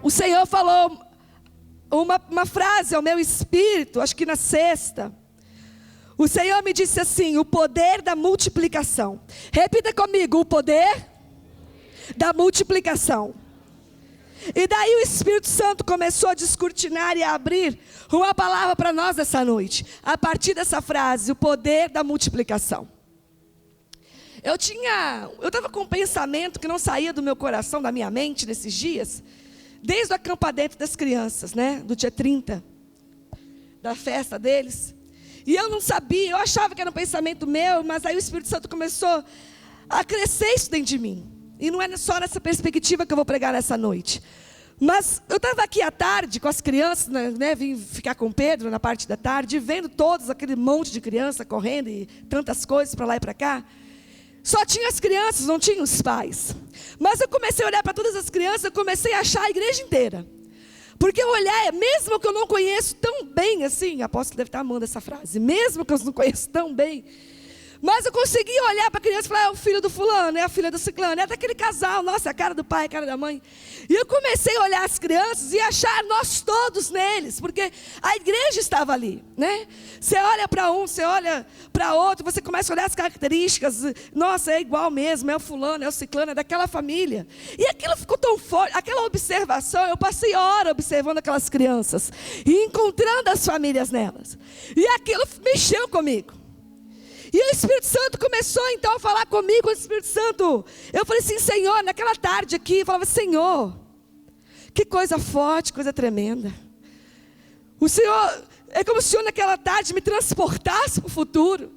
o Senhor falou uma frase ao meu espírito, acho que na sexta. O Senhor me disse assim: o poder da multiplicação. Repita comigo: o poder da multiplicação. E daí o Espírito Santo começou a descortinar e a abrir uma palavra para nós essa noite, a partir dessa frase: o poder da multiplicação. Eu estava com um pensamento que não saía do meu coração, da minha mente nesses dias, desde o acampamento das crianças, né, do dia 30, da festa deles. E eu não sabia, eu achava que era um pensamento meu, mas aí o Espírito Santo começou a crescer isso dentro de mim. E não é só nessa perspectiva que eu vou pregar nessa noite. Mas eu estava aqui à tarde com as crianças, né, vim ficar com o Pedro na parte da tarde, vendo todos, aquele monte de criança correndo e tantas coisas para lá e para cá. Só tinha as crianças, não tinha os pais. Mas eu comecei a olhar para todas as crianças, eu comecei a achar a igreja inteira. Porque eu olhar, mesmo que eu não conheço tão bem assim, a apóstolo deve estar amando essa frase, mesmo que eu não conheço tão bem, mas eu conseguia olhar para a criança e falar: é o filho do fulano, é a filha do ciclano, é daquele casal, nossa, é a cara do pai, é a cara da mãe. E eu comecei a olhar as crianças e achar nós todos neles, porque a igreja estava ali, né? Você olha para um, você olha para outro, você começa a olhar as características, nossa, é igual mesmo, é o fulano, é o ciclano, é daquela família. E aquilo ficou tão forte, aquela observação, eu passei hora observando aquelas crianças e encontrando as famílias nelas. E aquilo mexeu comigo. E o Espírito Santo começou então a falar comigo. O Espírito Santo, eu falei assim: Senhor, naquela tarde aqui, eu falava: Senhor, que coisa forte, coisa tremenda. O Senhor, é como se o Senhor naquela tarde me transportasse para o futuro.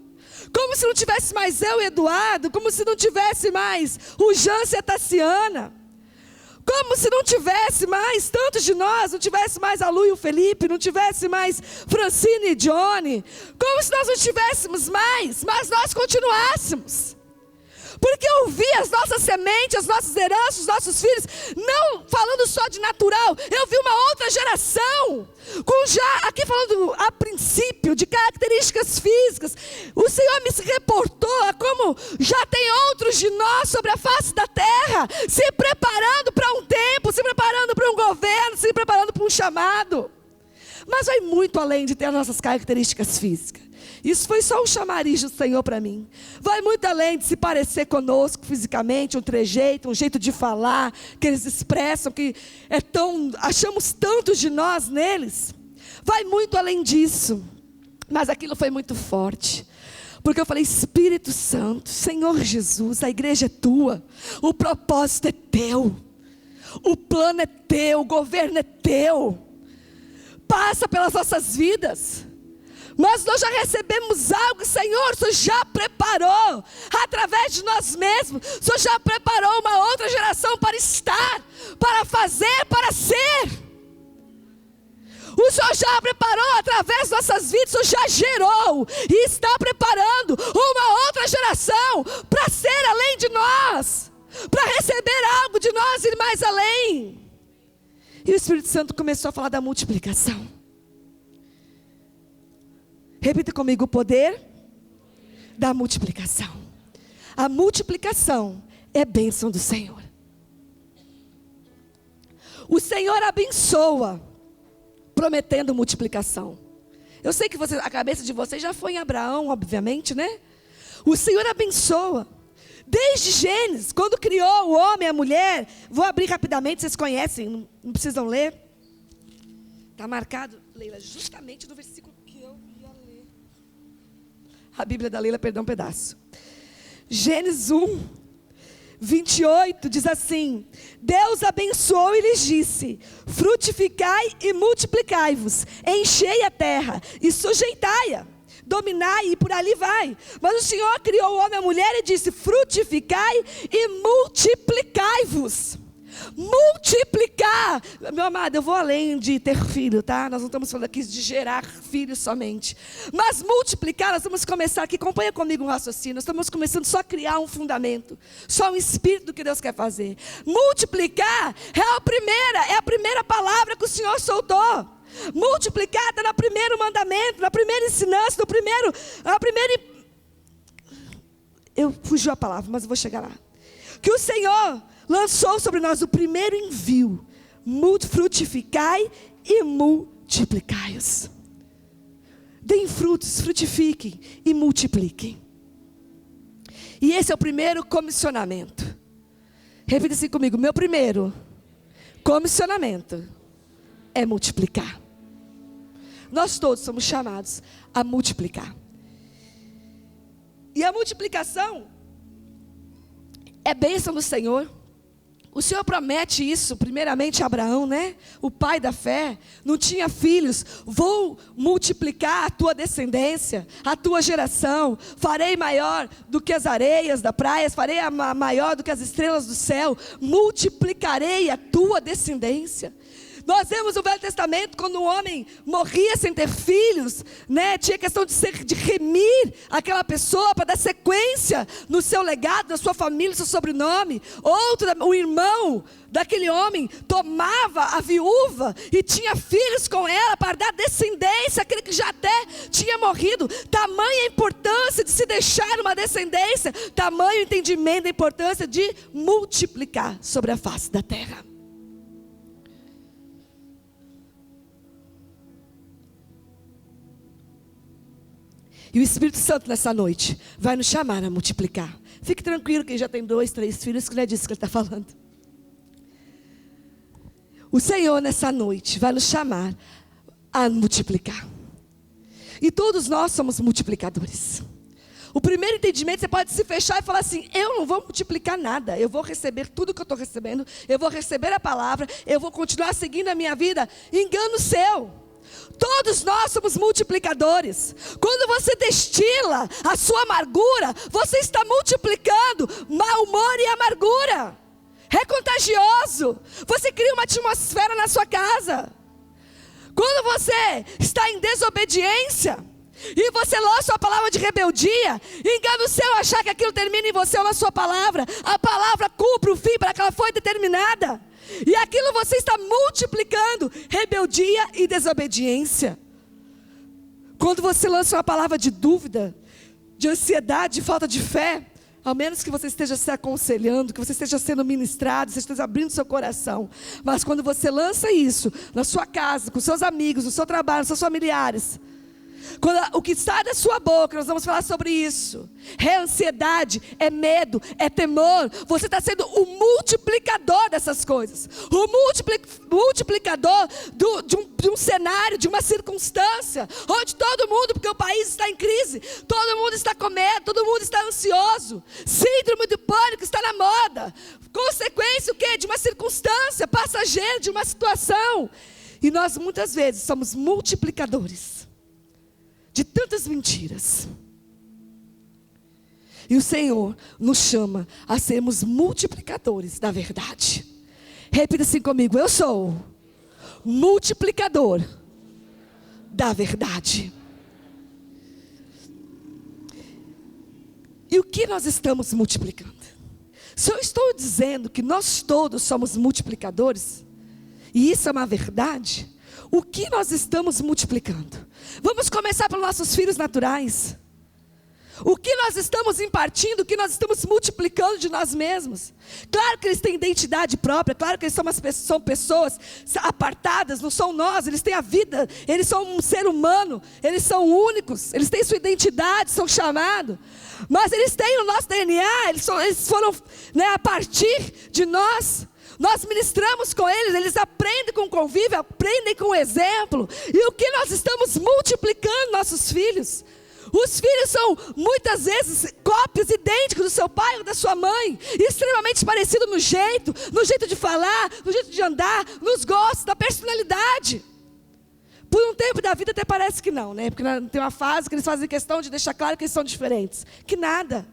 Como se não tivesse mais eu e Eduardo, como se não tivesse mais o Jâncio e a Tassiana. Como se não tivesse mais tantos de nós, não tivesse mais a Lu e o Felipe, não tivesse mais Francine e Johnny. Como se nós não tivéssemos mais, mas nós continuássemos. Porque eu vi as nossas sementes, as nossas heranças, os nossos filhos, não falando só de natural, eu vi uma outra geração, com já, aqui falando a princípio, de características físicas. O Senhor me reportou a como já tem outros de nós sobre a face da terra, se preparando para um tempo, se preparando para um governo, se preparando para um chamado. Mas vai muito além de ter as nossas características físicas. Isso foi só um chamariz do Senhor para mim. Vai muito além de se parecer conosco fisicamente, um trejeito, um jeito de falar, que eles expressam, que é tão, achamos tantos de nós neles. Vai muito além disso. Mas aquilo foi muito forte. Porque eu falei: Espírito Santo, Senhor Jesus, a igreja é tua, o propósito é teu, o plano é teu, o governo é teu. Passa pelas nossas vidas. Mas nós já recebemos algo, Senhor, o Senhor já preparou, através de nós mesmos, o Senhor já preparou uma outra geração para estar, para fazer, para ser. O Senhor já preparou através das nossas vidas, o Senhor já gerou e está preparando uma outra geração para ser além de nós, para receber algo de nós e mais além. E o Espírito Santo começou a falar da multiplicação. Repita comigo: o poder da multiplicação. A multiplicação é bênção do Senhor. O Senhor abençoa, prometendo multiplicação. Eu sei que a cabeça de vocês já foi em Abraão, obviamente, né? O Senhor abençoa. Desde Gênesis, quando criou o homem e a mulher. Vou abrir rapidamente, vocês conhecem, não precisam ler. Está marcado, Leila, justamente no versículo que eu ia ler. A Bíblia da Leila perdeu um pedaço. Gênesis 1, 28 diz assim: Deus abençoou e lhes disse: frutificai e multiplicai-vos, enchei a terra e sujeitai-a, dominai e por ali vai. Mas o Senhor criou o homem e a mulher e disse: frutificai e multiplicai-vos. Multiplicar, meu amado, eu vou além de ter filho, tá? Nós não estamos falando aqui de gerar filhos somente, mas multiplicar, nós vamos começar aqui, acompanha comigo um raciocínio. Nós estamos começando só a criar um fundamento, só um espírito do que Deus quer fazer. Multiplicar é a primeira palavra que o Senhor soltou. Multiplicar está no primeiro mandamento, na primeira ensinança, eu fugiu a palavra, mas eu vou chegar lá. Que o Senhor lançou sobre nós o primeiro envio frutificai e multiplicai-os. Deem frutos, frutifiquem e multipliquem. E esse é o primeiro comissionamento. Repita assim comigo: meu primeiro comissionamento é multiplicar. Nós todos somos chamados a multiplicar. E a multiplicação é bênção do Senhor. O Senhor promete isso, primeiramente a Abraão, né? O pai da fé, não tinha filhos. Vou multiplicar a tua descendência, a tua geração. Farei maior do que as areias da praia, farei maior do que as estrelas do céu. Multiplicarei a tua descendência. Nós vemos no Velho Testamento, quando um homem morria sem ter filhos, né, tinha questão de remir aquela pessoa para dar sequência no seu legado, na sua família, no seu sobrenome. O irmão daquele homem tomava a viúva e tinha filhos com ela para dar descendência àquele que já até tinha morrido. Tamanha a importância de se deixar uma descendência, tamanho o entendimento da importância de multiplicar sobre a face da terra. E o Espírito Santo nessa noite vai nos chamar a multiplicar. Fique tranquilo, quem já tem 2, 3 filhos, que não é disso que ele está falando. O Senhor nessa noite vai nos chamar a multiplicar. E todos nós somos multiplicadores. O primeiro entendimento, você pode se fechar e falar assim: eu não vou multiplicar nada, eu vou receber tudo que eu estou recebendo, eu vou receber a palavra, eu vou continuar seguindo a minha vida. Engano seu. Todos nós somos multiplicadores. Quando você destila a sua amargura, você está multiplicando mau humor e amargura. É contagioso. Você cria uma atmosfera na sua casa. Quando você está em desobediência e você lança uma palavra de rebeldia, engano seu achar que aquilo termina em você ou na sua palavra. A palavra cumpre o fim para que ela foi determinada. E aquilo você está multiplicando rebeldia e desobediência. Quando você lança uma palavra de dúvida, de ansiedade, de falta de fé, ao menos que você esteja se aconselhando, que você esteja sendo ministrado, você esteja abrindo seu coração. Mas quando você lança isso na sua casa, com seus amigos, no seu trabalho, nos seus familiares, o que sai da sua boca, nós vamos falar sobre isso. É ansiedade, é medo, é temor. Você está sendo o multiplicador dessas coisas. O multiplicador de um cenário, de uma circunstância, onde todo mundo, porque o país está em crise, todo mundo está com medo, todo mundo está ansioso. Síndrome do pânico está na moda. Consequência o quê? De uma circunstância passageira, de uma situação. E nós muitas vezes somos multiplicadores de tantas mentiras. E o Senhor nos chama a sermos multiplicadores da verdade. Repita assim comigo: eu sou multiplicador da verdade. E o que nós estamos multiplicando? Se eu estou dizendo que nós todos somos multiplicadores, e isso é uma verdade, o que nós estamos multiplicando? Vamos começar pelos nossos filhos naturais. O que nós estamos impartindo, o que nós estamos multiplicando de nós mesmos. Claro que eles têm identidade própria, claro que eles são pessoas apartadas, não são nós, eles têm a vida, eles são um ser humano, eles são únicos, eles têm sua identidade, são chamados. Mas eles têm o nosso DNA, eles foram, né, a partir de nós. Nós ministramos com eles, eles aprendem com o convívio, aprendem com o exemplo. E o que nós estamos multiplicando nossos filhos? Os filhos são muitas vezes cópias idênticas do seu pai ou da sua mãe, extremamente parecidos no jeito de falar, no jeito de andar, nos gostos, na personalidade. Por um tempo da vida até parece que não, né? Porque tem uma fase que eles fazem questão de deixar claro que eles são diferentes. Que nada.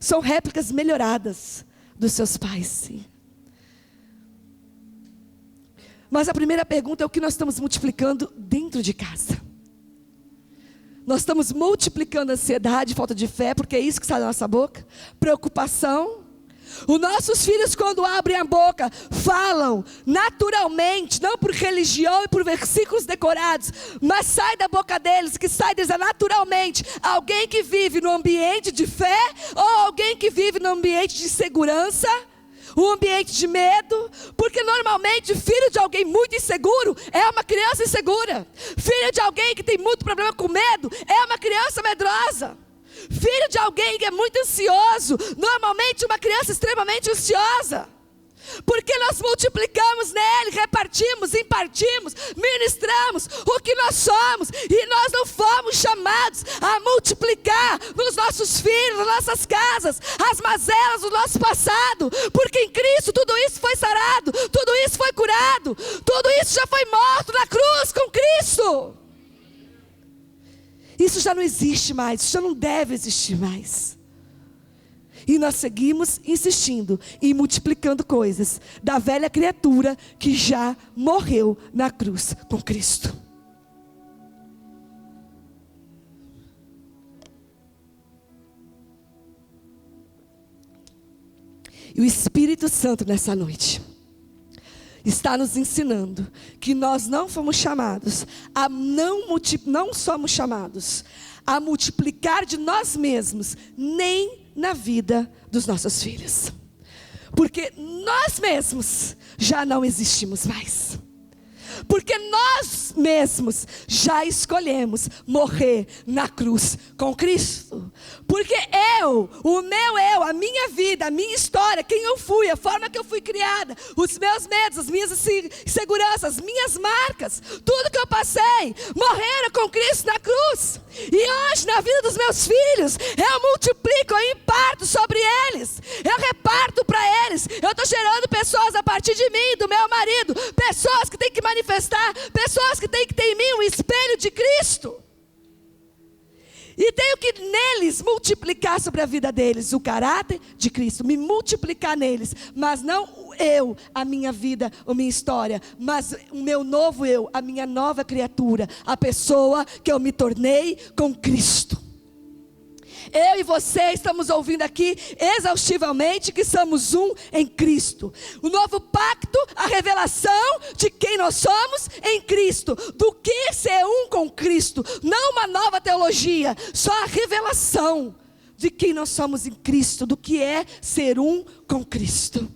São réplicas melhoradas dos seus pais, sim. Mas a primeira pergunta é o que nós estamos multiplicando dentro de casa. Nós estamos multiplicando ansiedade, falta de fé, porque é isso que sai da nossa boca. Preocupação. Os nossos filhos, quando abrem a boca, falam naturalmente, não por religião e por versículos decorados, mas sai da boca deles, que sai deles naturalmente, alguém que vive no ambiente de fé ou alguém que vive no ambiente de segurança. um ambiente de medo, porque normalmente filho de alguém muito inseguro é uma criança insegura. Filho de alguém que tem muito problema com medo é uma criança medrosa. Filho de alguém que é muito ansioso, normalmente uma criança extremamente ansiosa. Porque nós multiplicamos nele, repartimos, impartimos, ministramos o que nós somos. E nós não fomos chamados a multiplicar nos nossos filhos, nas nossas casas, as mazelas do nosso passado. Porque em Cristo tudo isso foi sarado, tudo isso foi curado, tudo isso já foi morto na cruz com Cristo. Isso já não existe mais, isso já não deve existir mais. E nós seguimos insistindo e multiplicando coisas da velha criatura que já morreu na cruz com Cristo. E o Espírito Santo nessa noite está nos ensinando que nós não fomos chamados a não somos chamados a multiplicar de nós mesmos, nem na vida dos nossos filhos. Porque nós mesmos já não existimos mais. Porque nós mesmos já escolhemos morrer na cruz com Cristo. Porque o meu eu, a minha vida, a minha história, quem eu fui, a forma que eu fui criada, os meus medos, as minhas inseguranças, as minhas marcas, tudo que eu passei, morreram com Cristo na cruz. E hoje na vida dos meus filhos, eu multiplico, eu imparto sobre eles, eu reparto para eles. Eu estou gerando pessoas a partir de mim, do meu marido, pessoas que têm que manifestar, pessoas que têm que ter em mim um espelho de Cristo. E tenho que neles multiplicar sobre a vida deles o caráter de Cristo, me multiplicar neles, mas não eu, a minha vida, a minha história, mas o meu novo eu, a minha nova criatura, a pessoa que eu me tornei com Cristo. Eu e você estamos ouvindo aqui exaustivamente que somos um em Cristo. O novo pacto, a revelação de quem nós somos em Cristo. Do que ser um com Cristo. Não uma nova teologia, só a revelação de quem nós somos em Cristo. Do que é ser um com Cristo.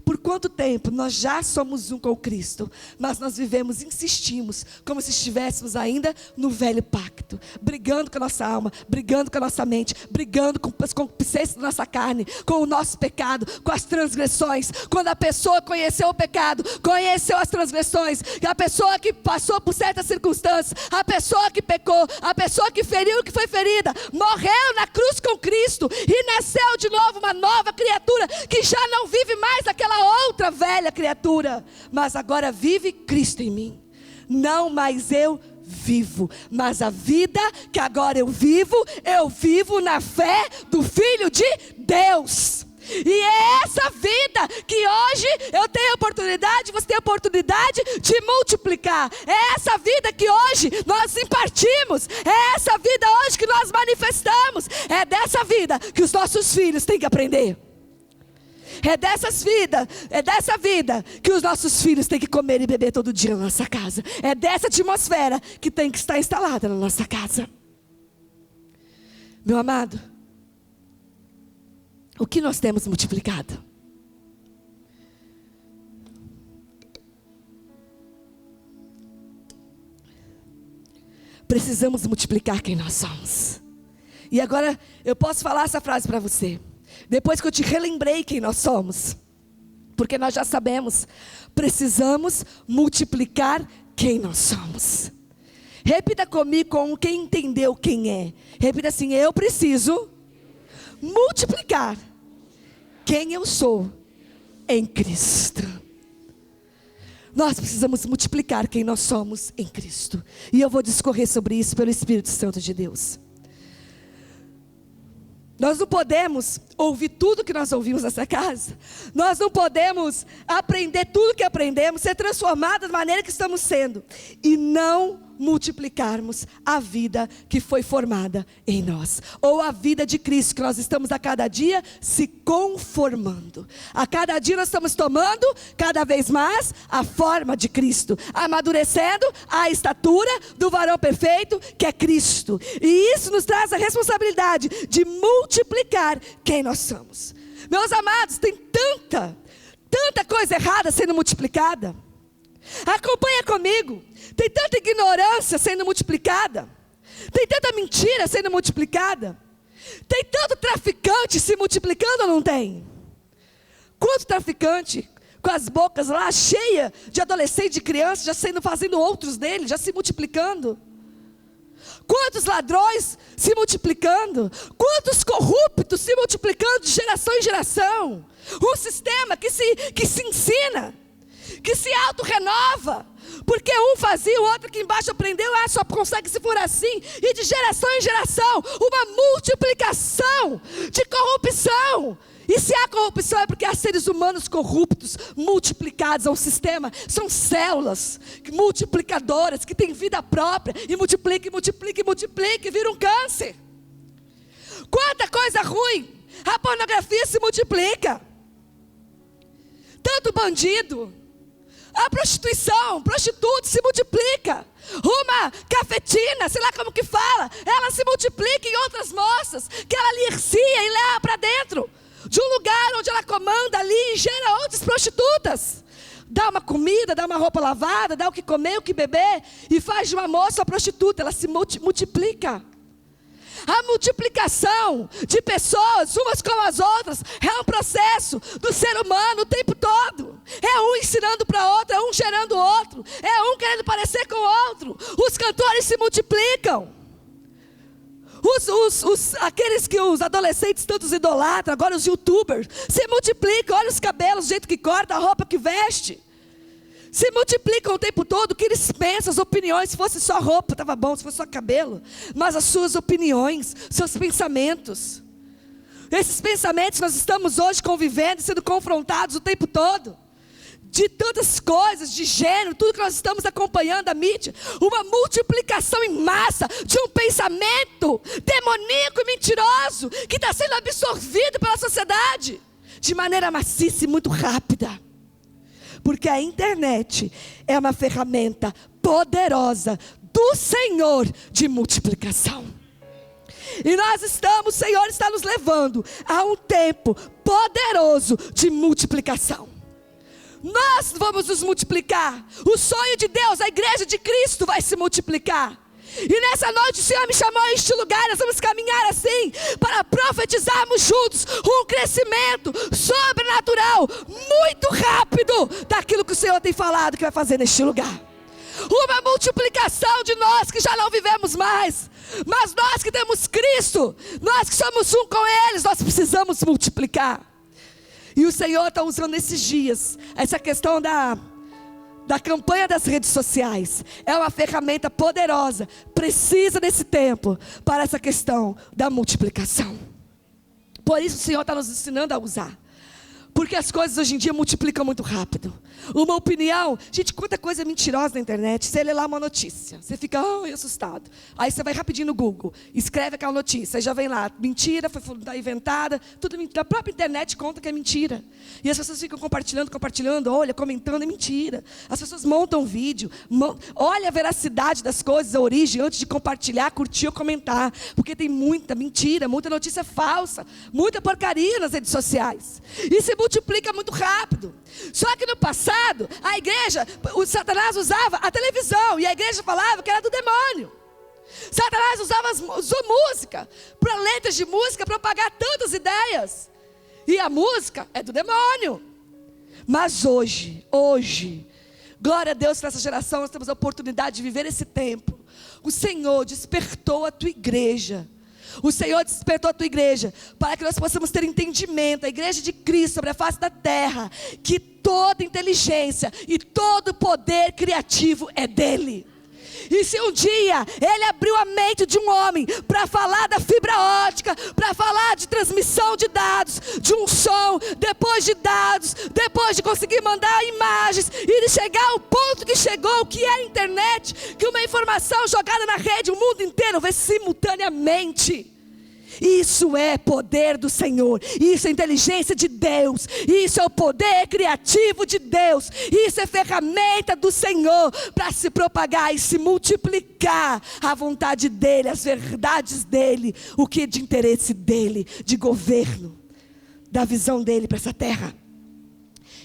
Por quanto tempo nós já somos um com Cristo, mas nós vivemos, insistimos, como se estivéssemos ainda no velho pacto, brigando com a nossa alma, brigando com a nossa mente, brigando com o concupiscência da nossa carne, com o nosso pecado, com as transgressões. Quando a pessoa conheceu o pecado, conheceu as transgressões, a pessoa que passou por certas circunstâncias, a pessoa que pecou, a pessoa que feriu o que foi ferida, morreu na cruz com Cristo e nasceu de novo uma nova criatura que já não vive mais aquela outra velha criatura, mas agora vive Cristo em mim. Não mais eu vivo, mas a vida que agora eu vivo na fé do Filho de Deus. E é essa vida que hoje eu tenho a oportunidade, você tem a oportunidade de multiplicar. É essa vida que hoje nós impartimos. É essa vida hoje que nós manifestamos. É dessa vida que os nossos filhos têm que aprender. É dessa vida que os nossos filhos têm que comer e beber todo dia na nossa casa. É dessa atmosfera que tem que estar instalada na nossa casa. Meu amado, o que nós temos multiplicado? Precisamos multiplicar quem nós somos. E agora eu posso falar essa frase para você. Depois que eu te relembrei quem nós somos, porque nós já sabemos, precisamos multiplicar quem nós somos. Repita comigo com quem entendeu quem é. Repita assim: eu preciso multiplicar quem eu sou em Cristo. Nós precisamos multiplicar quem nós somos em Cristo. E eu vou discorrer sobre isso pelo Espírito Santo de Deus. Nós não podemos ouvir tudo que nós ouvimos nessa casa. Nós não podemos aprender tudo que aprendemos, ser transformados da maneira que estamos sendo, e não multiplicarmos a vida que foi formada em nós, ou a vida de Cristo, que nós estamos a cada dia se conformando. A cada dia nós estamos tomando cada vez mais a forma de Cristo, amadurecendo a estatura do varão perfeito que é Cristo. E isso nos traz a responsabilidade de multiplicar quem nós somos. Meus amados, tem tanta coisa errada sendo multiplicada. Acompanha comigo. Tem tanta ignorância sendo multiplicada. Tem tanta mentira sendo multiplicada. Tem tanto traficante se multiplicando ou não tem? Quanto traficante com as bocas lá cheias de adolescente, de criança, já fazendo outros dele, já se multiplicando. Quantos ladrões se multiplicando. Quantos corruptos se multiplicando de geração em geração. Um sistema que se ensina, que se auto-renova, porque um fazia, o outro aqui embaixo aprendeu, só consegue se for assim, e de geração em geração, uma multiplicação de corrupção. E se há corrupção é porque há seres humanos corruptos, multiplicados ao sistema. São células multiplicadoras, que têm vida própria, e multiplica, e vira um câncer. Quanta coisa ruim. A pornografia se multiplica. Tanto bandido. A prostituição, prostituta se multiplica. Uma cafetina, sei lá como que fala, ela se multiplica em outras moças, que ela licia e leva para dentro de um lugar onde ela comanda ali e gera outras prostitutas. Dá uma comida, dá uma roupa lavada, dá o que comer, o que beber, e faz de uma moça uma prostituta. Ela se multiplica. A multiplicação de pessoas, umas como as outras, é um processo do ser humano o tempo todo. É um ensinando para outro, é um gerando o outro, é um querendo parecer com o outro. Os cantores se multiplicam. Aqueles que os adolescentes tantos idolatram, agora os youtubers, se multiplicam. Olha os cabelos, o jeito que corta, a roupa que veste. Se multiplicam o tempo todo. O que eles pensam, as opiniões. Se fosse só roupa, estava bom, se fosse só cabelo. Mas as suas opiniões, seus pensamentos. Esses pensamentos nós estamos hoje convivendo, sendo confrontados o tempo todo. De tantas coisas, de gênero, tudo que nós estamos acompanhando a mídia. Uma multiplicação em massa de um pensamento demoníaco e mentiroso, que está sendo absorvido pela sociedade, de maneira maciça e muito rápida. Porque a internet é uma ferramenta poderosa do Senhor de multiplicação. E o Senhor está nos levando a um tempo poderoso de multiplicação. Nós vamos nos multiplicar. O sonho de Deus, a igreja de Cristo vai se multiplicar. E nessa noite o Senhor me chamou a este lugar. Nós vamos caminhar assim, para profetizarmos juntos um crescimento sobrenatural, muito rápido, daquilo que o Senhor tem falado que vai fazer neste lugar. Uma multiplicação de nós que já não vivemos mais, mas nós que temos Cristo, nós que somos um com eles, nós precisamos multiplicar. E o Senhor está usando esses dias essa questão da campanha das redes sociais. É uma ferramenta poderosa. Precisa desse tempo para essa questão da multiplicação. Por isso o Senhor está nos ensinando a usar. Porque as coisas hoje em dia multiplicam muito rápido. Uma opinião, gente, quanta coisa mentirosa na internet. Você lê lá uma notícia, você fica assustado. Aí você vai rapidinho no Google, escreve aquela notícia, aí já vem lá, mentira, foi inventada, tudo mentira. A própria internet conta que é mentira. E as pessoas ficam compartilhando, olha, comentando, é mentira. As pessoas montam vídeo, olha a veracidade das coisas, a origem, antes de compartilhar, curtir ou comentar. Porque tem muita mentira, muita notícia falsa, muita porcaria nas redes sociais. E se multiplica muito rápido. Só que no passado, a igreja, o Satanás usava a televisão, e a igreja falava que era do demônio. Satanás usou música, para letras de música, propagar tantas ideias. E a música é do demônio. Mas hoje, glória a Deus nessa geração, nós temos a oportunidade de viver esse tempo. O Senhor despertou a tua igreja. O Senhor despertou a tua igreja para que nós possamos ter entendimento, a igreja de Cristo sobre a face da terra, que toda inteligência e todo poder criativo é dele. E se um dia ele abriu a mente de um homem para falar da fibra ótica, para falar de transmissão de dados, de um som, depois de dados, depois de conseguir mandar imagens, e de chegar ao ponto que chegou, que é a internet, que uma informação jogada na rede, o mundo inteiro vê simultaneamente. Isso é poder do Senhor, isso é inteligência de Deus, isso é o poder criativo de Deus, isso é ferramenta do Senhor para se propagar e se multiplicar a vontade dEle, as verdades dEle, o que é de interesse dEle, de governo, da visão dEle para essa terra.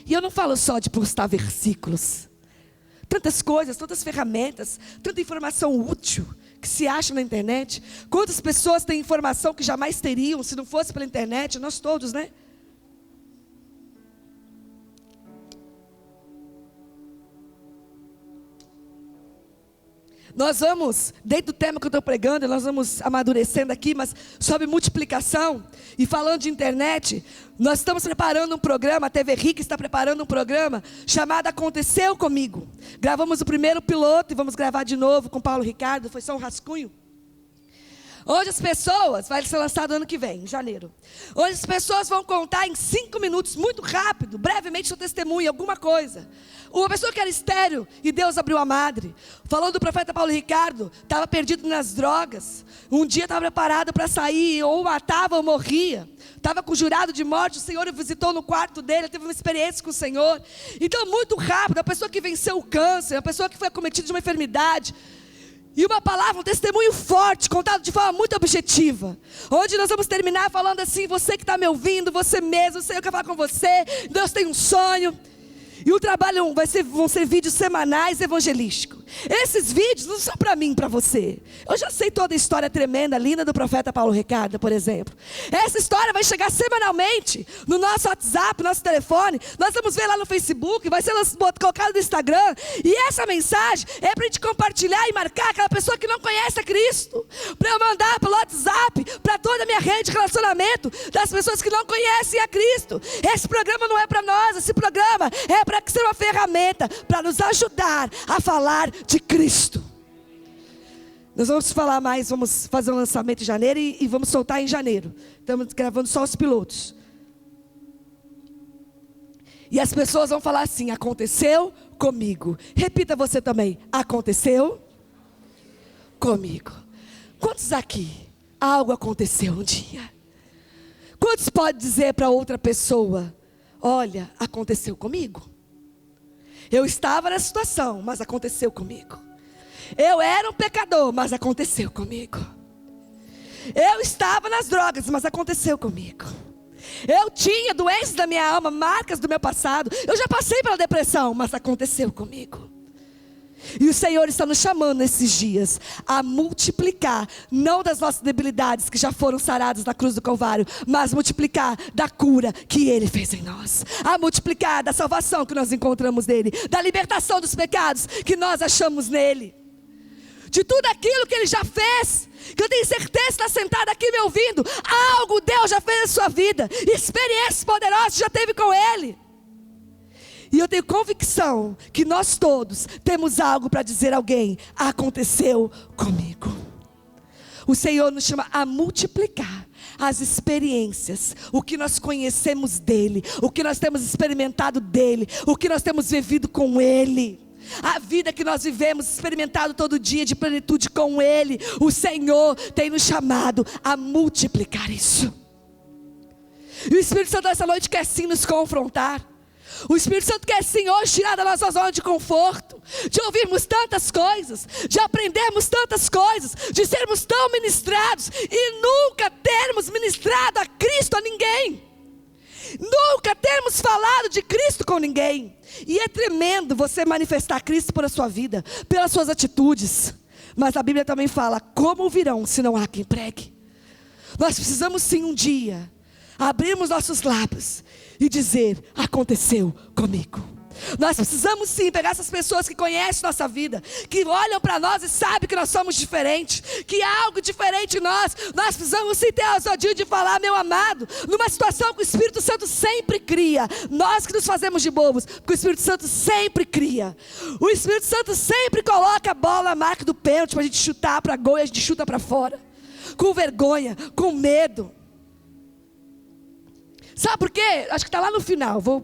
E eu não falo só de postar versículos. Tantas coisas, tantas ferramentas, tanta informação útil que se acha na internet. Quantas pessoas têm informação que jamais teriam se não fosse pela internet? Nós todos, né? Nós vamos, dentro do tema que eu estou pregando, nós vamos amadurecendo aqui, mas sobre multiplicação, e falando de internet, nós estamos preparando um programa, a TV Rica está preparando um programa, chamado Aconteceu Comigo. Gravamos o primeiro piloto, e vamos gravar de novo com Paulo Ricardo, foi só um rascunho. Onde as pessoas, vai ser lançado ano que vem, em janeiro. Onde as pessoas vão contar em 5 minutos, muito rápido, brevemente seu testemunho, alguma coisa. Uma pessoa que era estéril e Deus abriu a madre. Falando do profeta Paulo Ricardo, estava perdido nas drogas. Um dia estava preparado para sair, ou matava ou morria. Estava com jurado de morte, o Senhor o visitou no quarto dele, teve uma experiência com o Senhor. Então, muito rápido, a pessoa que venceu o câncer, a pessoa que foi acometida de uma enfermidade. E uma palavra, um testemunho forte, contado de forma muito objetiva. Onde nós vamos terminar falando assim: você que está me ouvindo, você mesmo, o Senhor quer falar com você, Deus tem um sonho. E o trabalho vão ser vídeos semanais evangelísticos. Esses vídeos não são para mim e para você. Eu já sei toda a história tremenda, linda do profeta Paulo Ricardo, por exemplo. Essa história vai chegar semanalmente no nosso WhatsApp, nosso telefone. Nós vamos ver lá no Facebook, vai ser colocado no Instagram. E essa mensagem é para a gente compartilhar e marcar aquela pessoa que não conhece a Cristo. Para eu mandar pelo WhatsApp, para toda a minha rede de relacionamento, das pessoas que não conhecem a Cristo. Esse programa não é para nós, esse programa é para ser uma ferramenta para nos ajudar a falar de Cristo. Nós vamos falar mais, vamos fazer um lançamento em janeiro e vamos soltar em janeiro. Estamos gravando só os pilotos. E as pessoas vão falar assim: aconteceu comigo. Repita você também: aconteceu comigo. Quantos aqui algo aconteceu um dia? Quantos podem dizer para outra pessoa: olha, aconteceu comigo? Eu estava na situação, mas aconteceu comigo. Eu era um pecador, mas aconteceu comigo. Eu estava nas drogas, mas aconteceu comigo. Eu tinha doenças da minha alma, marcas do meu passado. Eu já passei pela depressão, mas aconteceu comigo. E o Senhor está nos chamando nesses dias a multiplicar, não das nossas debilidades que já foram saradas na cruz do Calvário, mas multiplicar da cura que Ele fez em nós. A multiplicar da salvação que nós encontramos nele, da libertação dos pecados que nós achamos nele. De tudo aquilo que Ele já fez, que eu tenho certeza que está sentado aqui me ouvindo. Algo Deus já fez na sua vida, experiências poderosas já teve com Ele. E eu tenho convicção que nós todos temos algo para dizer a alguém: aconteceu comigo. O Senhor nos chama a multiplicar as experiências, o que nós conhecemos dEle, o que nós temos experimentado dEle, o que nós temos vivido com Ele. A vida que nós vivemos, experimentado todo dia de plenitude com Ele. O Senhor tem nos chamado a multiplicar isso. E o Espírito Santo essa noite quer sim nos confrontar. O Espírito Santo quer sim hoje tirar da nossa zona de conforto, de ouvirmos tantas coisas, de aprendermos tantas coisas, de sermos tão ministrados e nunca termos ministrado a Cristo a ninguém. Nunca termos falado de Cristo com ninguém. E é tremendo você manifestar Cristo por a sua vida, pelas suas atitudes. Mas a Bíblia também fala: como virão se não há quem pregue? Nós precisamos sim um dia abrirmos nossos lábios e dizer: aconteceu comigo. Nós precisamos sim pegar essas pessoas que conhecem nossa vida, que olham para nós e sabem que nós somos diferentes, que há algo diferente em nós. Nós precisamos sim ter a ousadia de falar: meu amado, numa situação que o Espírito Santo sempre cria. Nós que nos fazemos de bobos, porque o Espírito Santo sempre cria. O Espírito Santo sempre coloca a bola na marca do pênalti para a gente chutar para gol, e a gente chuta para fora, com vergonha, com medo. Sabe por quê? Acho que está lá no final, vou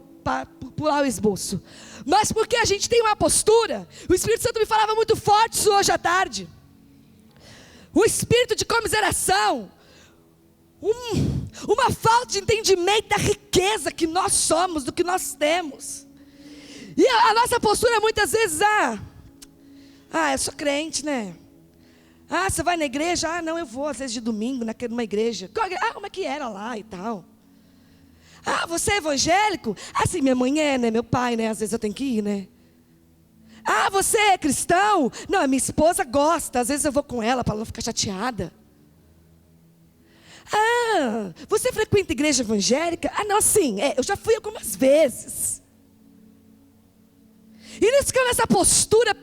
pular o esboço. Mas porque a gente tem uma postura. O Espírito Santo me falava muito forte isso hoje à tarde. Um espírito de comiseração, uma falta de entendimento da riqueza que nós somos, do que nós temos. E a nossa postura muitas vezes: eu sou crente, né? Você vai na igreja? Não, eu vou às vezes de domingo numa igreja. Como é que era lá e tal. Ah, você é evangélico? Assim, minha mãe é, né? Meu pai, né? Às vezes eu tenho que ir, né? Ah, você é cristão? Não, a minha esposa gosta. Às vezes eu vou com ela para ela não ficar chateada. Ah, você frequenta igreja evangélica? Ah, não, sim, eu já fui algumas vezes. E eles ficam nessa postura,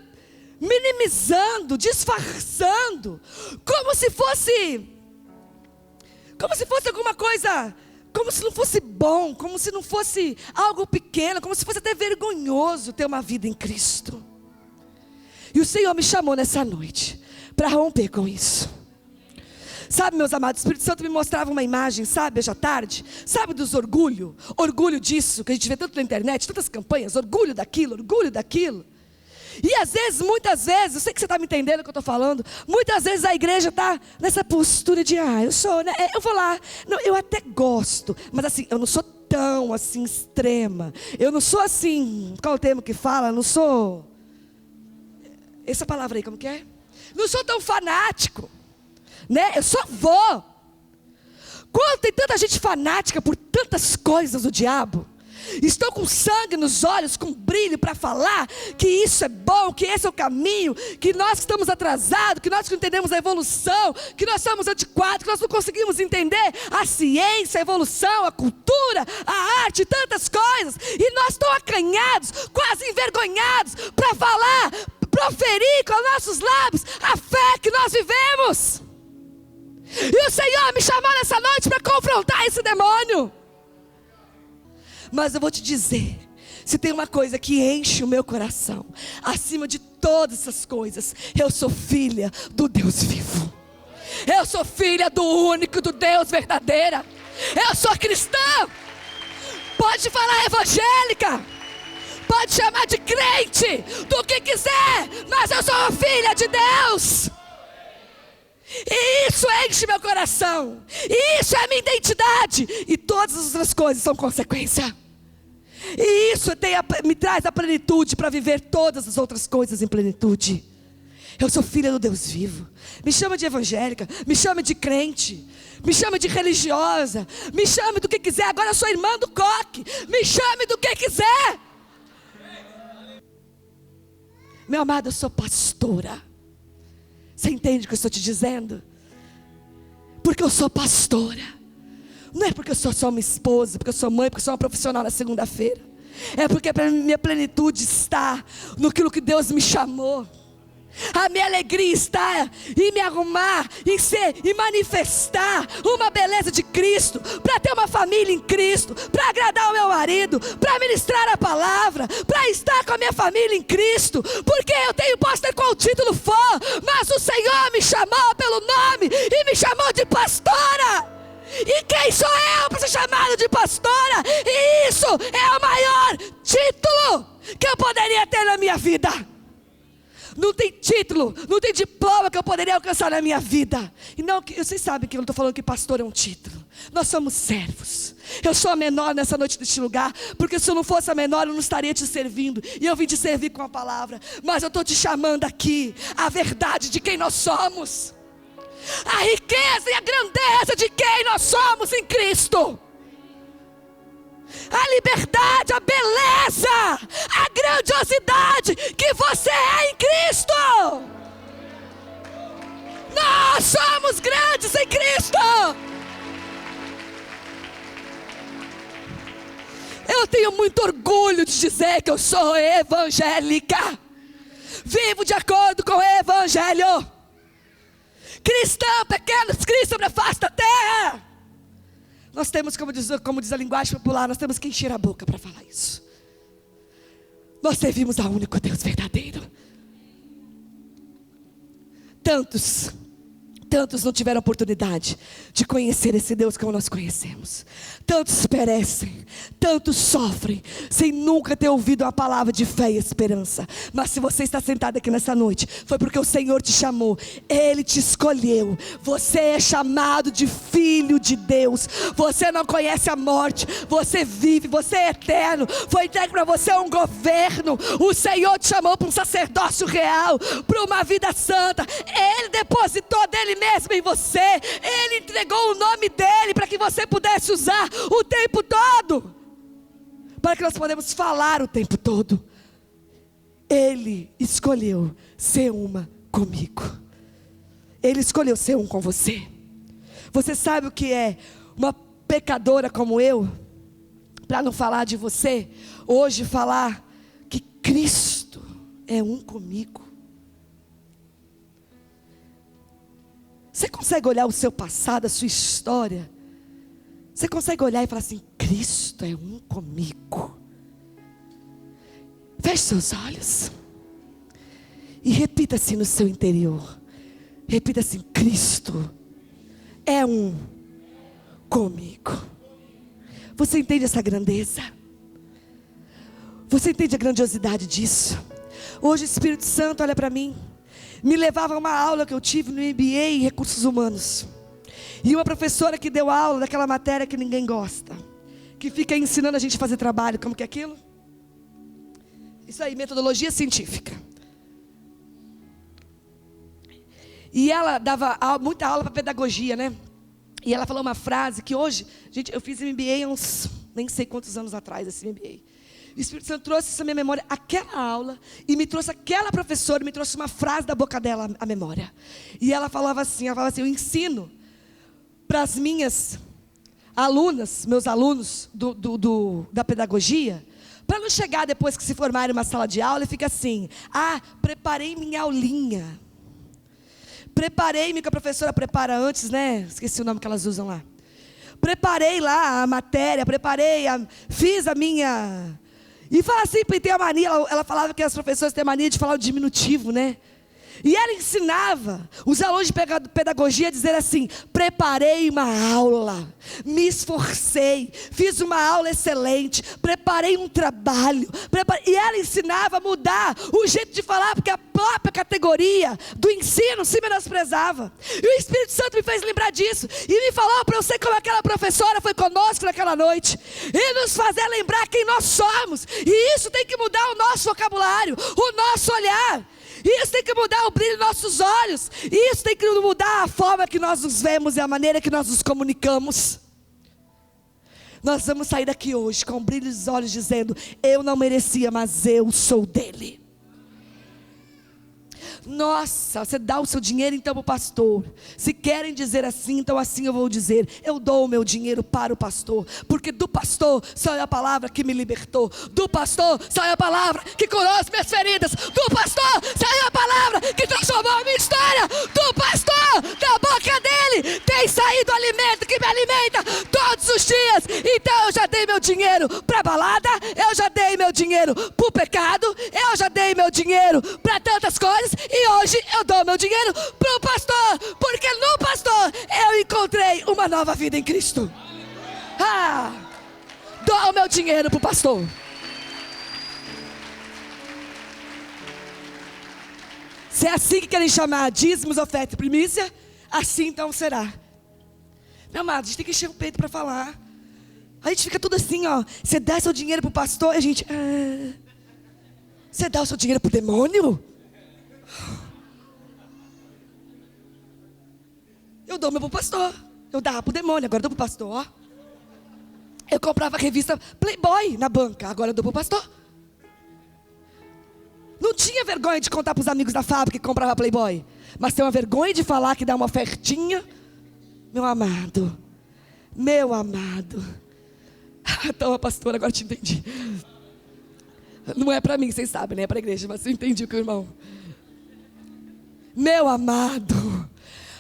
minimizando, disfarçando, como se fosse alguma coisa, como se não fosse bom, como se não fosse algo pequeno, como se fosse até vergonhoso ter uma vida em Cristo. E o Senhor me chamou nessa noite para romper com isso. Sabe, meus amados, o Espírito Santo me mostrava uma imagem, sabe, hoje à tarde, sabe dos orgulho disso, que a gente vê tanto na internet, tantas campanhas, orgulho daquilo. E às vezes, muitas vezes, eu sei que você está me entendendo o que eu estou falando, muitas vezes a igreja está nessa postura de, eu sou, né, eu vou lá, não, eu até gosto, mas assim, eu não sou tão assim extrema, eu não sou assim, qual é o termo que fala, não sou, essa palavra aí, como que é? Não sou tão fanático. Né? Eu só vou. Quando tem tanta gente fanática por tantas coisas do diabo, estou com sangue nos olhos, com brilho para falar que isso é bom, que esse é o caminho, que nós estamos atrasados, que nós que não entendemos a evolução, que nós somos antiquados, que nós não conseguimos entender a ciência, a evolução, a cultura, a arte, tantas coisas, e nós estamos acanhados, quase envergonhados para falar, proferir com os nossos lábios a fé que nós vivemos. E o Senhor me chamou nessa noite para confrontar esse demônio. Mas eu vou te dizer, se tem uma coisa que enche o meu coração, acima de todas essas coisas, eu sou filha do Deus vivo. Eu sou filha do único, do Deus verdadeiro. Eu sou cristã. Pode falar evangélica, pode chamar de crente, do que quiser, mas eu sou filha de Deus. E isso enche meu coração. E isso é a minha identidade. E todas as outras coisas são consequência. E isso me traz a plenitude para viver todas as outras coisas em plenitude. Eu sou filha do Deus vivo. Me chama de evangélica, me chama de crente, me chama de religiosa, me chame do que quiser. Agora eu sou irmã do coque. Me chame do que quiser. Meu amado, eu sou pastora. Você entende o que eu estou te dizendo? Porque eu sou pastora. Não é porque eu sou só uma esposa, porque eu sou mãe, porque eu sou uma profissional na segunda-feira. É porque a minha plenitude está naquilo que Deus me chamou. A minha alegria está em me arrumar, em ser e manifestar uma beleza de Cristo, para ter uma família em Cristo, para agradar o meu marido, para ministrar a palavra, para estar com a minha família em Cristo, porque posso ter qual título for, mas o Senhor me chamou pelo nome e me chamou de pastora. E quem sou eu para ser chamado de pastora? E isso é o maior título que eu poderia ter na minha vida. Não tem título, não tem diploma que eu poderia alcançar na minha vida. E não, vocês sabem que eu não estou falando que pastor é um título. Nós somos servos. Eu sou a menor nessa noite deste lugar, porque se eu não fosse a menor eu não estaria te servindo. E eu vim te servir com a palavra. Mas eu estou te chamando aqui a verdade de quem nós somos, a riqueza e a grandeza de quem nós somos em Cristo, a liberdade, a beleza, a grandiosidade que você é em Cristo. Nós somos grandes em Cristo. Eu tenho muito orgulho de dizer que eu sou evangélica, vivo de acordo com o Evangelho, cristão, pequenos Cristo sobre a face da terra. Nós temos, como diz a linguagem popular, nós temos que encher a boca para falar isso. Nós servimos ao único Deus verdadeiro. Tantos não tiveram oportunidade de conhecer esse Deus como nós conhecemos. Tantos perecem tantos sofrem sem nunca ter ouvido uma palavra de fé e esperança. Mas se você está sentado aqui nessa noite, foi porque o Senhor te chamou, Ele te escolheu. Você é chamado de filho de Deus. Você não conhece a morte, você vive, você é eterno. Foi entregue para você um governo. O Senhor te chamou para um sacerdócio real, para uma vida santa. Ele depositou dele mesmo em você. Ele entregou o nome dele para que você pudesse usar o tempo todo, para que nós podemos falar o tempo todo. Ele escolheu ser uma comigo. Ele escolheu ser um com você. Você sabe o que é uma pecadora como eu? Para não falar de você, hoje falar que Cristo é um comigo. Você consegue olhar o seu passado, a sua história? Você consegue olhar e falar assim: Cristo é um comigo. Feche seus olhos e repita assim no seu interior. Repita assim: Cristo é um comigo. Você entende essa grandeza? Você entende a grandiosidade disso? Hoje o Espírito Santo olha para mim, me levava a uma aula que eu tive no MBA em Recursos Humanos. E uma professora que deu aula daquela matéria que ninguém gosta, que fica ensinando a gente a fazer trabalho, como que é aquilo? Isso aí, metodologia científica. E ela dava muita aula para pedagogia, né? E ela falou uma frase que hoje, gente, eu fiz MBA há uns, nem sei quantos anos atrás, esse MBA. O Espírito Santo trouxe essa minha memória, aquela aula, e me trouxe aquela professora, me trouxe uma frase da boca dela, a memória. E ela falava assim, eu ensino para as minhas alunas, meus alunos da pedagogia, para não chegar depois que se formarem em uma sala de aula e fica assim: preparei minha aulinha. Preparei-me, que a professora prepara antes, né? Esqueci o nome que elas usam lá. Preparei lá a matéria, fiz a minha... E fala assim, tem a mania, ela falava que as professoras têm a mania de falar o diminutivo, né? E ela ensinava os alunos de pedagogia a dizer assim: preparei uma aula, me esforcei, fiz uma aula excelente, preparei um trabalho. E ela ensinava a mudar o jeito de falar, porque a própria categoria do ensino se menosprezava. E o Espírito Santo me fez lembrar disso, e me falou para eu ser como aquela professora foi conosco naquela noite, e nos fazer lembrar quem nós somos. E isso tem que mudar o nosso vocabulário, o nosso olhar. Isso tem que mudar o brilho dos nossos olhos. Isso tem que mudar a forma que nós nos vemos e a maneira que nós nos comunicamos. Nós vamos sair daqui hoje com o brilho dos olhos dizendo: eu não merecia, mas eu sou dele. Nossa, você dá o seu dinheiro então para o pastor. Se querem dizer assim, então assim eu vou dizer: eu dou o meu dinheiro para o pastor, porque do pastor saiu a palavra que me libertou, do pastor saiu a palavra que curou as minhas feridas, do pastor saiu a palavra que transformou a minha história, do pastor, da boca dele tem saído o alimento que me alimenta todos os dias. Então eu já dei meu dinheiro para balada, eu já dei meu dinheiro para o pecado, eu já dei meu dinheiro para tantas coisas. E hoje eu dou meu dinheiro para o pastor, porque no pastor eu encontrei uma nova vida em Cristo. Dou o meu dinheiro para o pastor. Se é assim que querem chamar dízimos, oferta e primícia, assim então será. Meu amado, a gente tem que encher o peito para falar. A gente fica tudo assim, ó. Você dá seu dinheiro para o pastor e a gente... Você dá o seu dinheiro para o demônio? Eu dou meu pro pastor. Eu dava pro demônio, agora eu dou pro pastor, ó. Eu comprava a revista Playboy na banca, agora eu dou pro pastor. Não tinha vergonha de contar pros amigos da fábrica que comprava Playboy, mas tem uma vergonha de falar que dá uma ofertinha. Meu amado, meu amado. Então, pastor, agora te entendi. Não é para mim, vocês sabem, né? É para a igreja, mas eu entendi o que o irmão... Meu amado,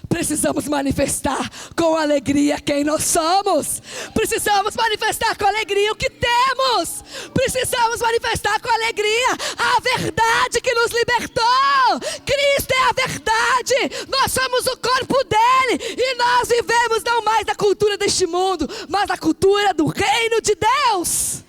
precisamos manifestar com alegria quem nós somos. Precisamos manifestar com alegria o que temos. Precisamos manifestar com alegria a verdade que nos libertou. Cristo é a verdade. Nós somos o corpo dele e nós Nós vivemos não mais da cultura deste mundo, mas da cultura do reino de Deus.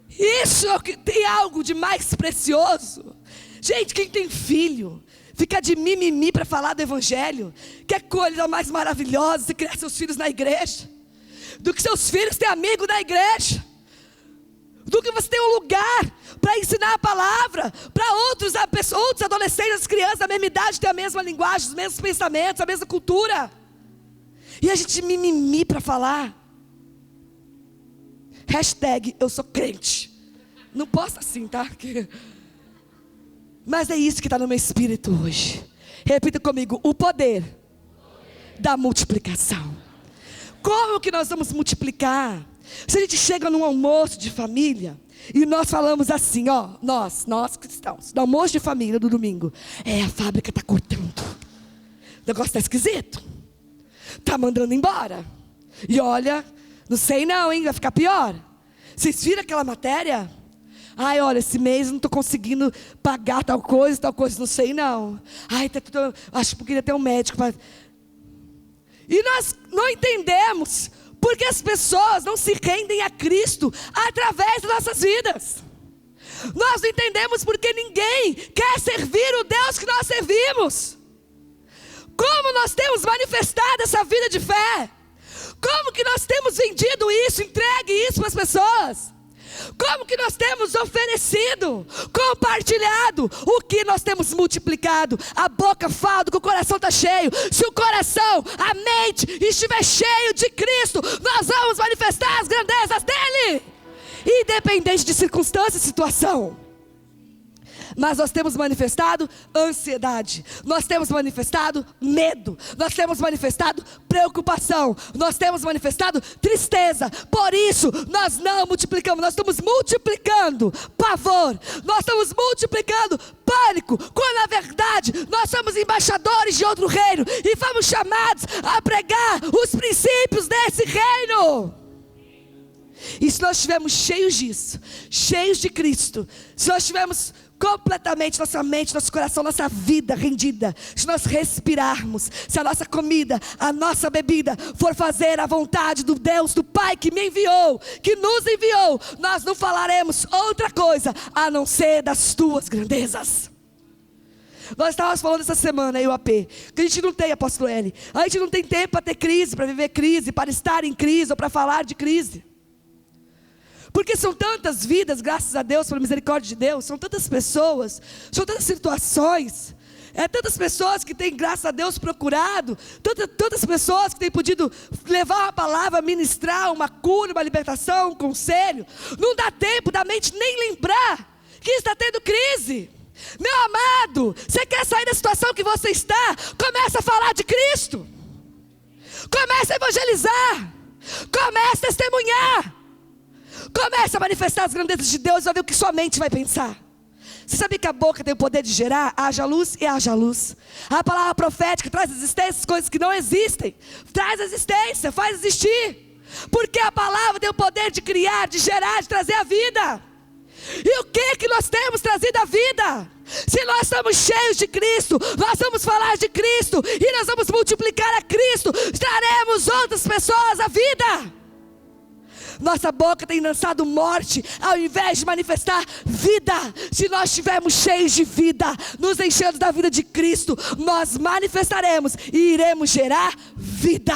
Isso é o que tem algo de mais precioso. Gente, quem tem filho, fica de mimimi para falar do evangelho. Que coisa mais maravilhosa você criar seus filhos na igreja, do que seus filhos ter amigo na igreja, do que você ter um lugar para ensinar a palavra para outros adolescentes, as crianças da mesma idade, ter a mesma linguagem, os mesmos pensamentos, a mesma cultura. E a gente mimimi para falar. Hashtag eu sou crente. Não posso assim, tá? Mas é isso que está no meu espírito hoje. Repita comigo: o poder da multiplicação. Como que nós vamos multiplicar? Se a gente chega num almoço de família e nós falamos assim, ó, nós cristãos, no almoço de família do domingo, a fábrica está cortando, o negócio está esquisito, está mandando embora, e olha, não sei não, hein, vai ficar pior. Vocês viram aquela matéria? Ai, olha, esse mês não estou conseguindo pagar tal coisa, não sei não. Ai, acho que queria ter um médico para... E nós não entendemos porque as pessoas não se rendem a Cristo através das nossas vidas. Nós não entendemos porque ninguém quer servir o Deus que nós servimos. Como nós temos manifestado essa vida de fé? Como que nós temos vendido isso, entregue isso para as pessoas? Como que nós temos oferecido, compartilhado, o que nós temos multiplicado? A boca fala do que o coração está cheio. Se o coração, a mente estiver cheio de Cristo, nós vamos manifestar as grandezas dEle, independente de circunstância e situação. Mas nós temos manifestado ansiedade, nós temos manifestado medo, nós temos manifestado preocupação, nós temos manifestado tristeza. Por isso nós não multiplicamos, nós estamos multiplicando pavor, nós estamos multiplicando pânico, quando na verdade nós somos embaixadores de outro reino e fomos chamados a pregar os princípios desse reino. E se nós estivermos cheios disso, cheios de Cristo, se nós estivermos completamente nossa mente, nosso coração, nossa vida rendida, se nós respirarmos, se a nossa comida, a nossa bebida for fazer a vontade do Deus, do Pai que me enviou, que nos enviou, nós não falaremos outra coisa a não ser das tuas grandezas. Nós estávamos falando essa semana, eu e o AP, que a gente não tem, apóstolo L, a gente não tem tempo para ter crise, para viver crise, para estar em crise ou para falar de crise. Porque são tantas vidas, graças a Deus, pela misericórdia de Deus, são tantas pessoas, são tantas situações, tantas pessoas que têm, graças a Deus, procurado, tantas pessoas que têm podido levar uma palavra, ministrar uma cura, uma libertação, um conselho. Não dá tempo da mente nem lembrar que está tendo crise. Meu amado, você quer sair da situação que você está? Começa a falar de Cristo, começa a evangelizar, começa a testemunhar. Comece a manifestar as grandezas de Deus e vai ver o que sua mente vai pensar. Você sabe que a boca tem o poder de gerar? Haja luz e haja luz. A palavra profética traz existência, coisas que não existem. Traz existência, faz existir. Porque a palavra tem o poder de criar, de gerar, de trazer a vida. E o que nós temos trazido à vida? Se nós estamos cheios de Cristo, nós vamos falar de Cristo e nós vamos multiplicar a Cristo, traremos outras pessoas à vida. Nossa boca tem lançado morte, ao invés de manifestar vida. Se nós estivermos cheios de vida, nos enchendo da vida de Cristo, nós manifestaremos e iremos gerar vida.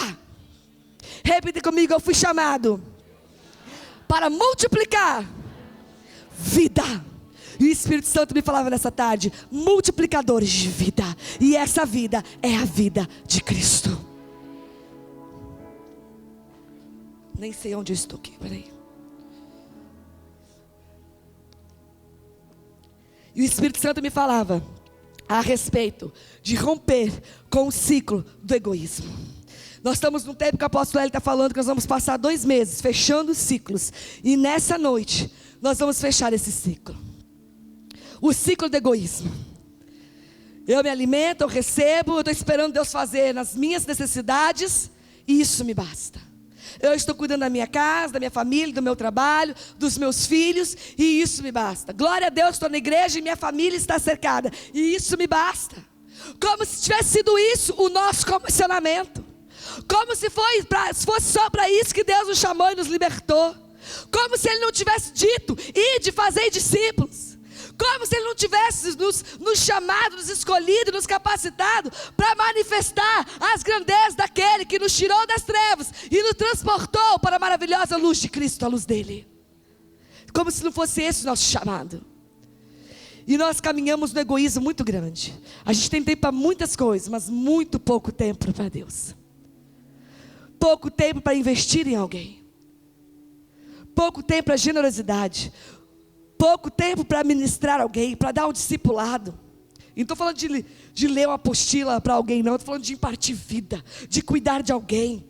Repita comigo: eu fui chamado para multiplicar vida. E o Espírito Santo me falava nessa tarde: multiplicadores de vida. E essa vida é a vida de Cristo. Nem sei onde eu estou aqui, peraí. E o Espírito Santo me falava a respeito de romper com o ciclo do egoísmo. Nós estamos num tempo que o apóstolo L está falando que nós vamos passar 2 meses fechando ciclos. E nessa noite nós vamos fechar esse ciclo. O ciclo do egoísmo. Eu me alimento, eu recebo, eu estou esperando Deus fazer nas minhas necessidades, e isso me basta. Eu estou cuidando da minha casa, da minha família, do meu trabalho, dos meus filhos, e isso me basta. Glória a Deus, estou na igreja e minha família está cercada, e isso me basta. Como se tivesse sido isso o nosso comissionamento. Como se fosse só para isso que Deus nos chamou e nos libertou. Como se Ele não tivesse dito, ide fazer discípulos. Como se Ele não tivesse nos chamado, nos escolhido, nos capacitado para manifestar as grandezas daquele que nos tirou das trevas e nos transportou para a maravilhosa luz de Cristo, a luz dele. Como se não fosse esse o nosso chamado. E nós caminhamos no egoísmo muito grande. A gente tem tempo para muitas coisas, mas muito pouco tempo para Deus. Pouco tempo para investir em alguém. Pouco tempo para generosidade. Pouco tempo para ministrar alguém, para dar um discipulado. Não estou falando de ler uma apostila para alguém, não. Estou falando de impartir vida, de cuidar de alguém,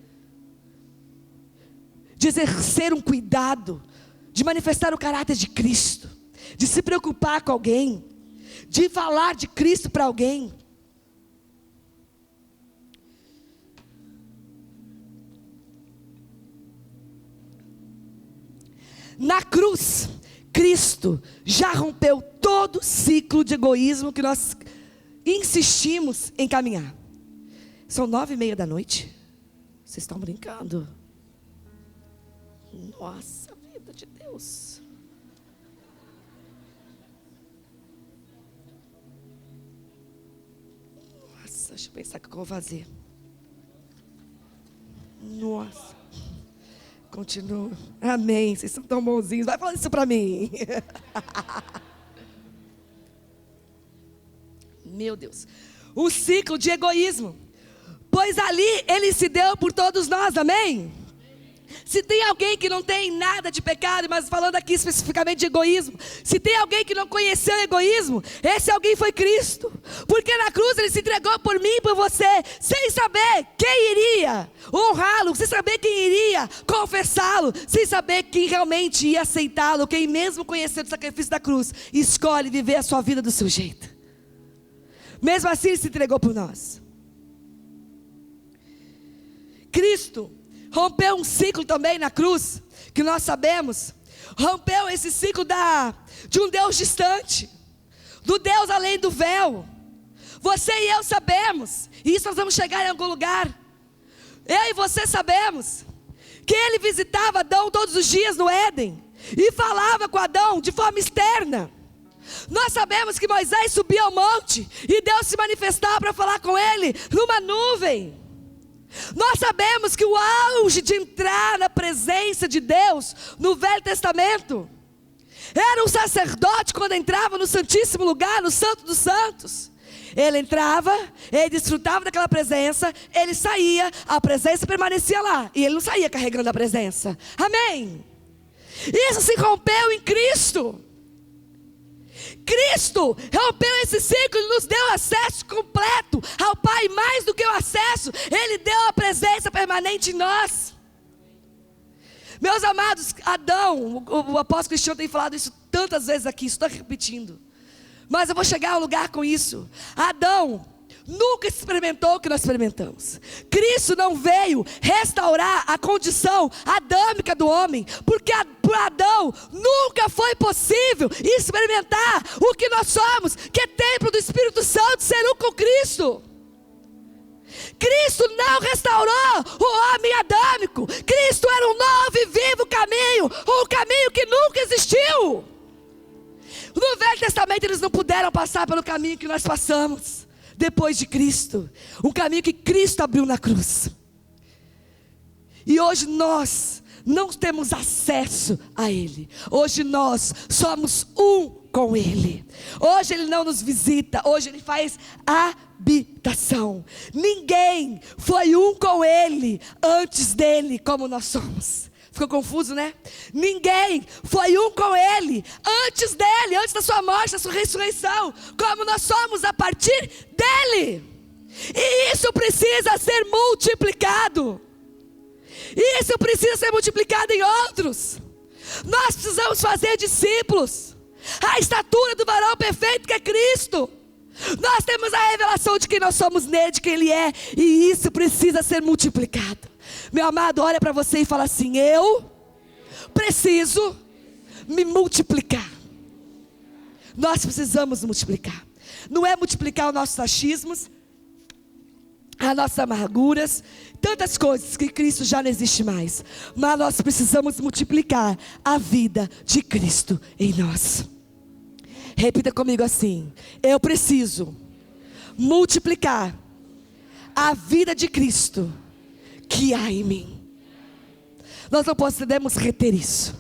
de exercer um cuidado, de manifestar o caráter de Cristo, de se preocupar com alguém, de falar de Cristo para alguém. Na cruz, Cristo já rompeu todo ciclo de egoísmo que nós insistimos em caminhar. São 9:30 da noite. Vocês estão brincando? Nossa, vida de Deus. Nossa, deixa eu pensar o que eu vou fazer. Nossa. Continua. Amém. Vocês são tão bonzinhos. Vai falar isso para mim. Meu Deus. Um ciclo de egoísmo. Pois ali Ele se deu por todos nós. Amém? Se tem alguém que não tem nada de pecado, mas falando aqui especificamente de egoísmo, se tem alguém que não conheceu o egoísmo, esse alguém foi Cristo. Porque na cruz Ele se entregou por mim e por você, sem saber quem iria honrá-lo, sem saber quem iria confessá-lo, sem saber quem realmente ia aceitá-lo, quem mesmo conhecendo o sacrifício da cruz, escolhe viver a sua vida do seu jeito. Mesmo assim Ele se entregou por nós. Cristo rompeu um ciclo também na cruz, que nós sabemos. Rompeu esse ciclo de um Deus distante, do Deus além do véu. Você e eu sabemos, e isso nós vamos chegar em algum lugar. Eu e você sabemos que Ele visitava Adão todos os dias no Éden e falava com Adão de forma externa. Nós sabemos que Moisés subia ao monte e Deus se manifestava para falar com ele numa nuvem. Nós sabemos que o auge de entrar na presença de Deus no Velho Testamento era um sacerdote quando entrava no Santíssimo Lugar, no Santo dos Santos. Ele entrava, ele desfrutava daquela presença, ele saía, a presença permanecia lá, e ele não saía carregando a presença. Amém? Isso se rompeu em Cristo. Cristo rompeu esse ciclo e nos deu acesso completo ao Pai. Mais do que o acesso, Ele deu a presença permanente em nós. Meus amados, Adão, o apóstolo Cristiano tem falado isso tantas vezes aqui, estou repetindo, mas eu vou chegar ao lugar com isso. Adão nunca experimentou o que nós experimentamos. Cristo não veio restaurar a condição adâmica do homem, porque para Adão nunca foi possível experimentar o que nós somos, que é templo do Espírito Santo, ser um com Cristo. Cristo não restaurou o homem adâmico. Cristo era um novo e vivo caminho, um caminho que nunca existiu. No Velho Testamento eles não puderam passar pelo caminho que nós passamos depois de Cristo, um caminho que Cristo abriu na cruz. E hoje nós não temos acesso a Ele. Hoje nós somos um com Ele. Hoje Ele não nos visita, hoje Ele faz habitação. Ninguém foi um com Ele antes dele como nós somos. Ficou confuso, né? Ninguém foi um com Ele antes dele, antes da sua morte, da sua ressurreição, como nós somos a partir dele. E isso precisa ser multiplicado. Isso precisa ser multiplicado em outros. Nós precisamos fazer discípulos à estatura do varão perfeito que é Cristo. Nós temos a revelação de quem nós somos nele, de quem Ele é, e isso precisa ser multiplicado. Meu amado, olha para você e fala assim: eu preciso me multiplicar. Nós precisamos multiplicar. Não é multiplicar os nossos achismos, as nossas amarguras, tantas coisas que Cristo já não existe mais. Mas nós precisamos multiplicar a vida de Cristo em nós. Repita comigo assim: eu preciso multiplicar a vida de Cristo que há em mim. Nós não podemos reter isso.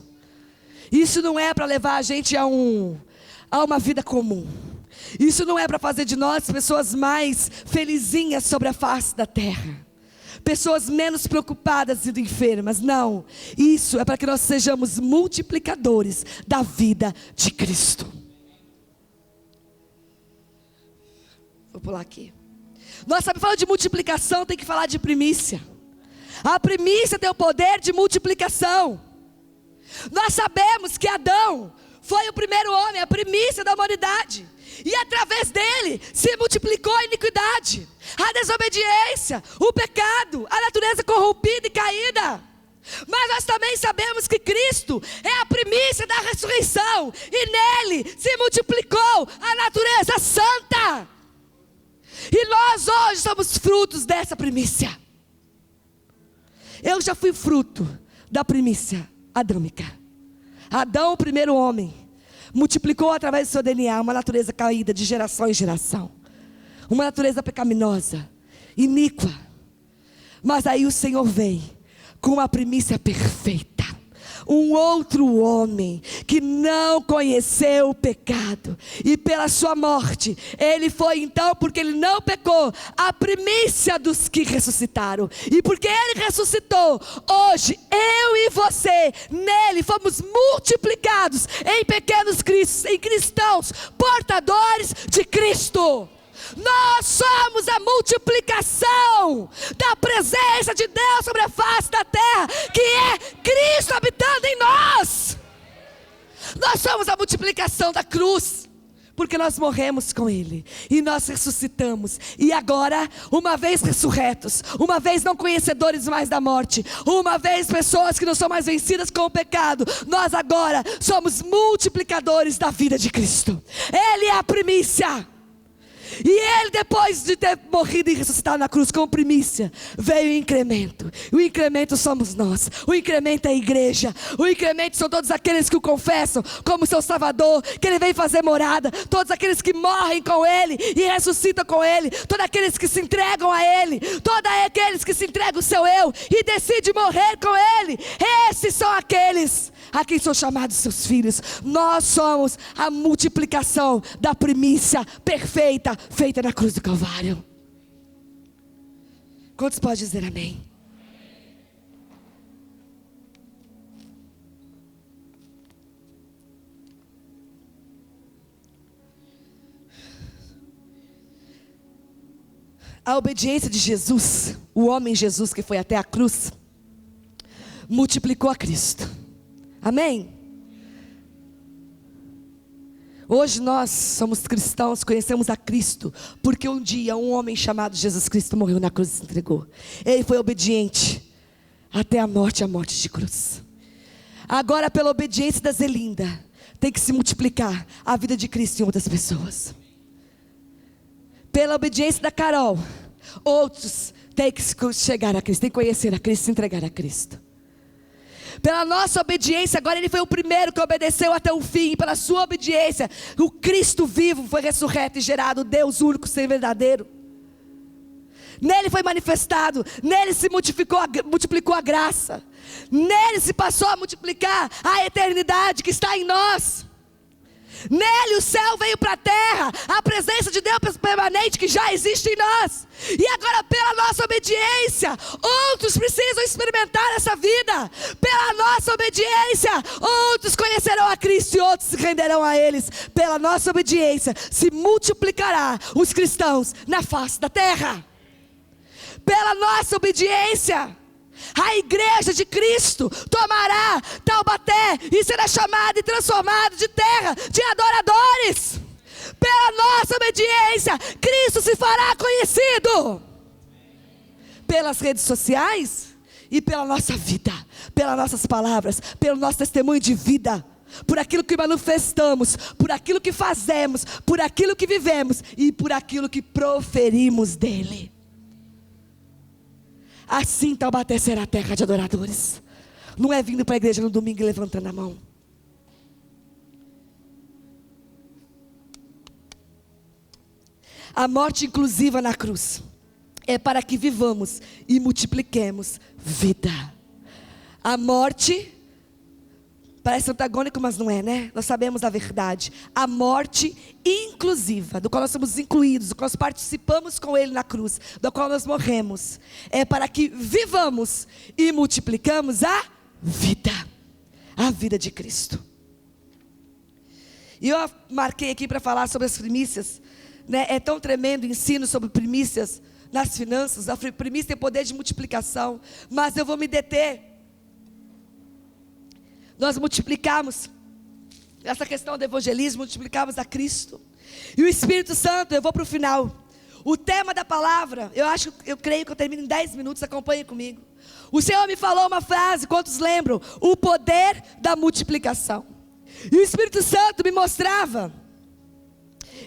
Isso não é para levar a gente a uma vida comum. Isso não é para fazer de nós pessoas mais felizinhas sobre a face da terra, pessoas menos preocupadas e enfermas. Não, isso é para que nós sejamos multiplicadores da vida de Cristo. Vou pular aqui. Nós sabemos, falando de multiplicação, tem que falar de primícia. A primícia tem o poder de multiplicação. Nós sabemos que Adão foi o primeiro homem, a primícia da humanidade. E através dele se multiplicou a iniquidade, a desobediência, o pecado, a natureza corrompida e caída. Mas nós também sabemos que Cristo é a primícia da ressurreição. E nele se multiplicou a natureza santa. E nós hoje somos frutos dessa primícia. Eu já fui fruto da primícia adâmica. Adão, o primeiro homem, multiplicou através do seu DNA uma natureza caída de geração em geração. Uma natureza pecaminosa, iníqua. Mas aí o Senhor vem com uma primícia perfeita. Um outro homem que não conheceu o pecado. E pela sua morte, ele foi então, porque ele não pecou, a primícia dos que ressuscitaram. E porque ele ressuscitou, hoje eu e você, nele fomos multiplicados em pequenos cristos, em cristãos, portadores de Cristo. Nós somos a multiplicação da presença de Deus sobre a face da terra, que é Cristo habitando em nós. Nós somos a multiplicação da cruz, porque nós morremos com Ele e nós ressuscitamos. E agora, uma vez ressurretos, uma vez não conhecedores mais da morte, uma vez pessoas que não são mais vencidas com o pecado, nós agora somos multiplicadores da vida de Cristo. Ele é a primícia. E ele, depois de ter morrido e ressuscitado na cruz como primícia, veio o incremento. O incremento somos nós. O incremento é a igreja. O incremento são todos aqueles que o confessam como seu Salvador, que ele vem fazer morada. Todos aqueles que morrem com ele e ressuscitam com ele. Todos aqueles que se entregam a ele. Todos aqueles que se entregam o seu eu e decidem morrer com ele. Esses são aqueles a quem são chamados seus filhos. Nós somos a multiplicação da primícia perfeita, feita na cruz do Calvário. Quantos podem dizer amém? A obediência de Jesus, o homem Jesus que foi até a cruz, multiplicou a Cristo. Amém? Hoje nós somos cristãos, conhecemos a Cristo, porque um dia um homem chamado Jesus Cristo morreu na cruz e se entregou. Ele foi obediente até a morte de cruz. Agora, pela obediência da Zelinda, tem que se multiplicar a vida de Cristo em outras pessoas. Pela obediência da Carol, outros têm que chegar a Cristo, têm que conhecer a Cristo, se entregar a Cristo. Pela nossa obediência, agora ele foi o primeiro que obedeceu até o fim. Pela sua obediência, o Cristo vivo foi ressurreto e gerado, Deus único, ser verdadeiro. Nele foi manifestado, nele se multiplicou a graça. Nele se passou a multiplicar a eternidade que está em nós. Nele o céu veio para a terra, a presença de Deus permanente que já existe em nós. E agora, pela nossa obediência, outros precisam experimentar essa vida. Pela nossa obediência, outros conhecerão a Cristo e outros se renderão a eles. Pela nossa obediência, se multiplicará os cristãos na face da terra. Pela nossa obediência, a igreja de Cristo tomará Taubaté e será chamada e transformada de terra de adoradores. Pela nossa obediência, Cristo se fará conhecido. Pelas redes sociais e pela nossa vida, pelas nossas palavras, pelo nosso testemunho de vida, por aquilo que manifestamos, por aquilo que fazemos, por aquilo que vivemos e por aquilo que proferimos dele. assim será a terra de adoradores. Não é vindo para a igreja no domingo e levantando a mão. A morte inclusiva na cruz é para que vivamos e multipliquemos vida. A morte parece antagônico, mas não é, né? Nós sabemos a verdade. A morte inclusiva, do qual nós somos incluídos, do qual nós participamos com Ele na cruz, do qual nós morremos, é para que vivamos e multiplicamos a vida de Cristo. E eu marquei aqui para falar sobre as primícias, né? É tão tremendo o ensino sobre primícias nas finanças. A primícia tem poder de multiplicação, mas eu vou me deter. Nós multiplicamos essa questão do evangelismo, multiplicamos a Cristo. E o Espírito Santo, eu vou para o final. O tema da palavra, eu creio que eu termino em 10 minutos, acompanhe comigo. O Senhor me falou uma frase, quantos lembram? O poder da multiplicação. E o Espírito Santo me mostrava,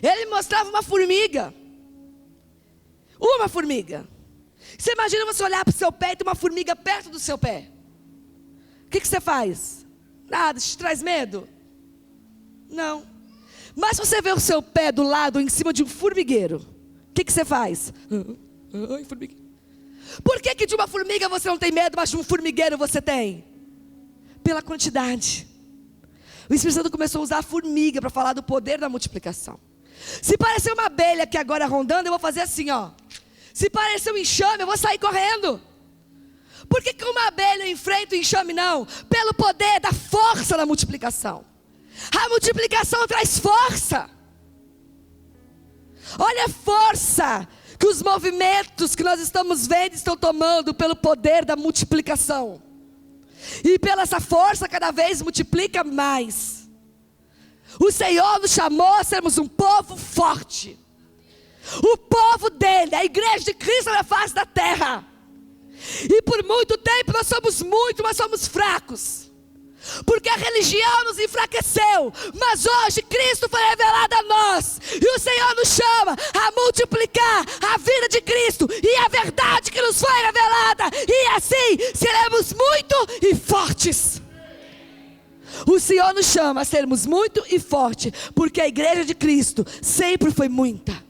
ele me mostrava uma formiga. Uma formiga. Você imagina você olhar para o seu pé e ter uma formiga perto do seu pé. O que você faz? Nada, te traz medo? Não. Mas se você vê o seu pé do lado, em cima de um formigueiro, o que você faz? Ai, formigueiro. Por que de uma formiga você não tem medo, mas de um formigueiro você tem? Pela quantidade. O Espírito Santo começou a usar a formiga para falar do poder da multiplicação. Se parecer uma abelha aqui agora rondando, eu vou fazer assim, ó. Se parecer um enxame, eu vou sair correndo. Por que uma abelha enfrenta o enxame não? Pelo poder da força da multiplicação. A multiplicação traz força. Olha a força que os movimentos que nós estamos vendo estão tomando pelo poder da multiplicação. E pela essa força cada vez multiplica mais. O Senhor nos chamou a sermos um povo forte. O povo dele, a igreja de Cristo na face da terra. E por muito tempo nós somos muito, mas somos fracos. Porque a religião nos enfraqueceu. Mas hoje Cristo foi revelado a nós. E o Senhor nos chama a multiplicar a vida de Cristo e a verdade que nos foi revelada. E assim seremos muito e fortes. O Senhor nos chama a sermos muito e forte, porque a igreja de Cristo sempre foi muita.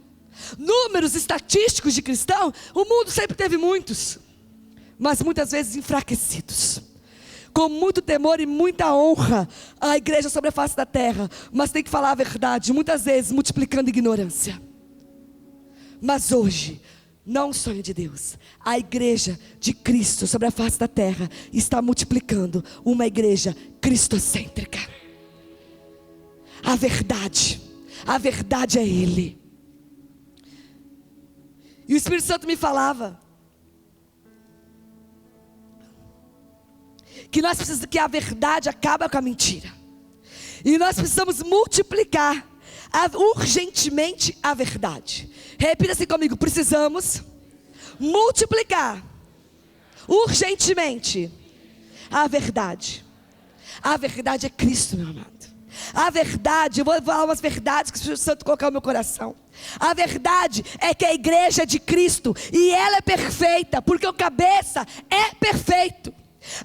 Números estatísticos de cristão, o mundo sempre teve muitos, mas muitas vezes enfraquecidos. Com muito temor e muita honra, a igreja sobre a face da terra, mas tem que falar a verdade, muitas vezes multiplicando ignorância. Mas hoje, não um sonho de Deus, a igreja de Cristo sobre a face da terra está multiplicando uma igreja cristocêntrica. A verdade é Ele. E o Espírito Santo me falava que a verdade acaba com a mentira. E nós precisamos multiplicar urgentemente a verdade. Repita assim comigo: precisamos multiplicar urgentemente a verdade. A verdade é Cristo, meu amado. A verdade, eu vou falar umas verdades que o Espírito Santo colocou no meu coração. A verdade é que a igreja é de Cristo e ela é perfeita, porque o cabeça é perfeito.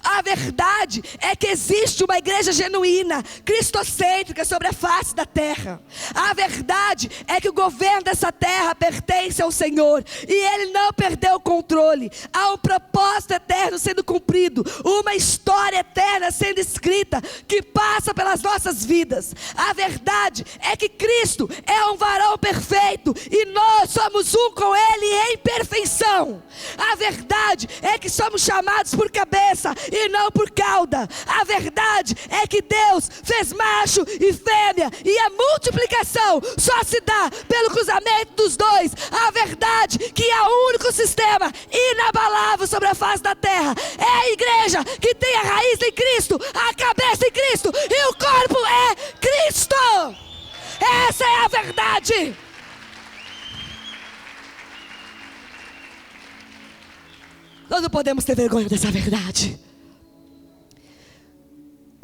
A verdade é que existe uma igreja genuína, cristocêntrica sobre a face da terra. A verdade é que o governo dessa terra pertence ao Senhor e Ele não perdeu o controle. Há um propósito eterno sendo cumprido, uma história eterna sendo escrita, que passa pelas nossas vidas. A verdade é que Cristo é um varão perfeito e nós somos um com Ele em perfeição. A verdade é que somos chamados por cabeça e não por cauda. A verdade é que Deus fez macho e fêmea e a multiplicação só se dá pelo cruzamento dos dois. A verdade que é o único sistema inabalável sobre a face da terra é a igreja que tem a raiz em Cristo, a cabeça em Cristo e o corpo é Cristo. Essa é a verdade. Nós não podemos ter vergonha dessa verdade.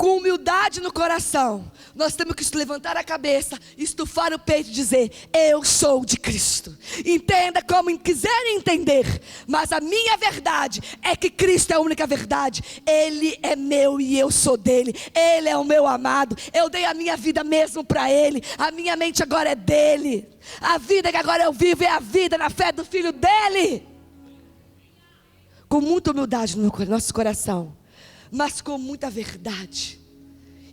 com humildade no coração, nós temos que levantar a cabeça, estufar o peito e dizer: eu sou de Cristo. Entenda como quiserem entender, mas a minha verdade é que Cristo é a única verdade. Ele é meu e eu sou dele. Ele é o meu amado. Eu dei a minha vida mesmo para ele. A minha mente agora é dele. A vida que agora eu vivo é a vida na fé do Filho dele. Com muita humildade no nosso coração, mas com muita verdade.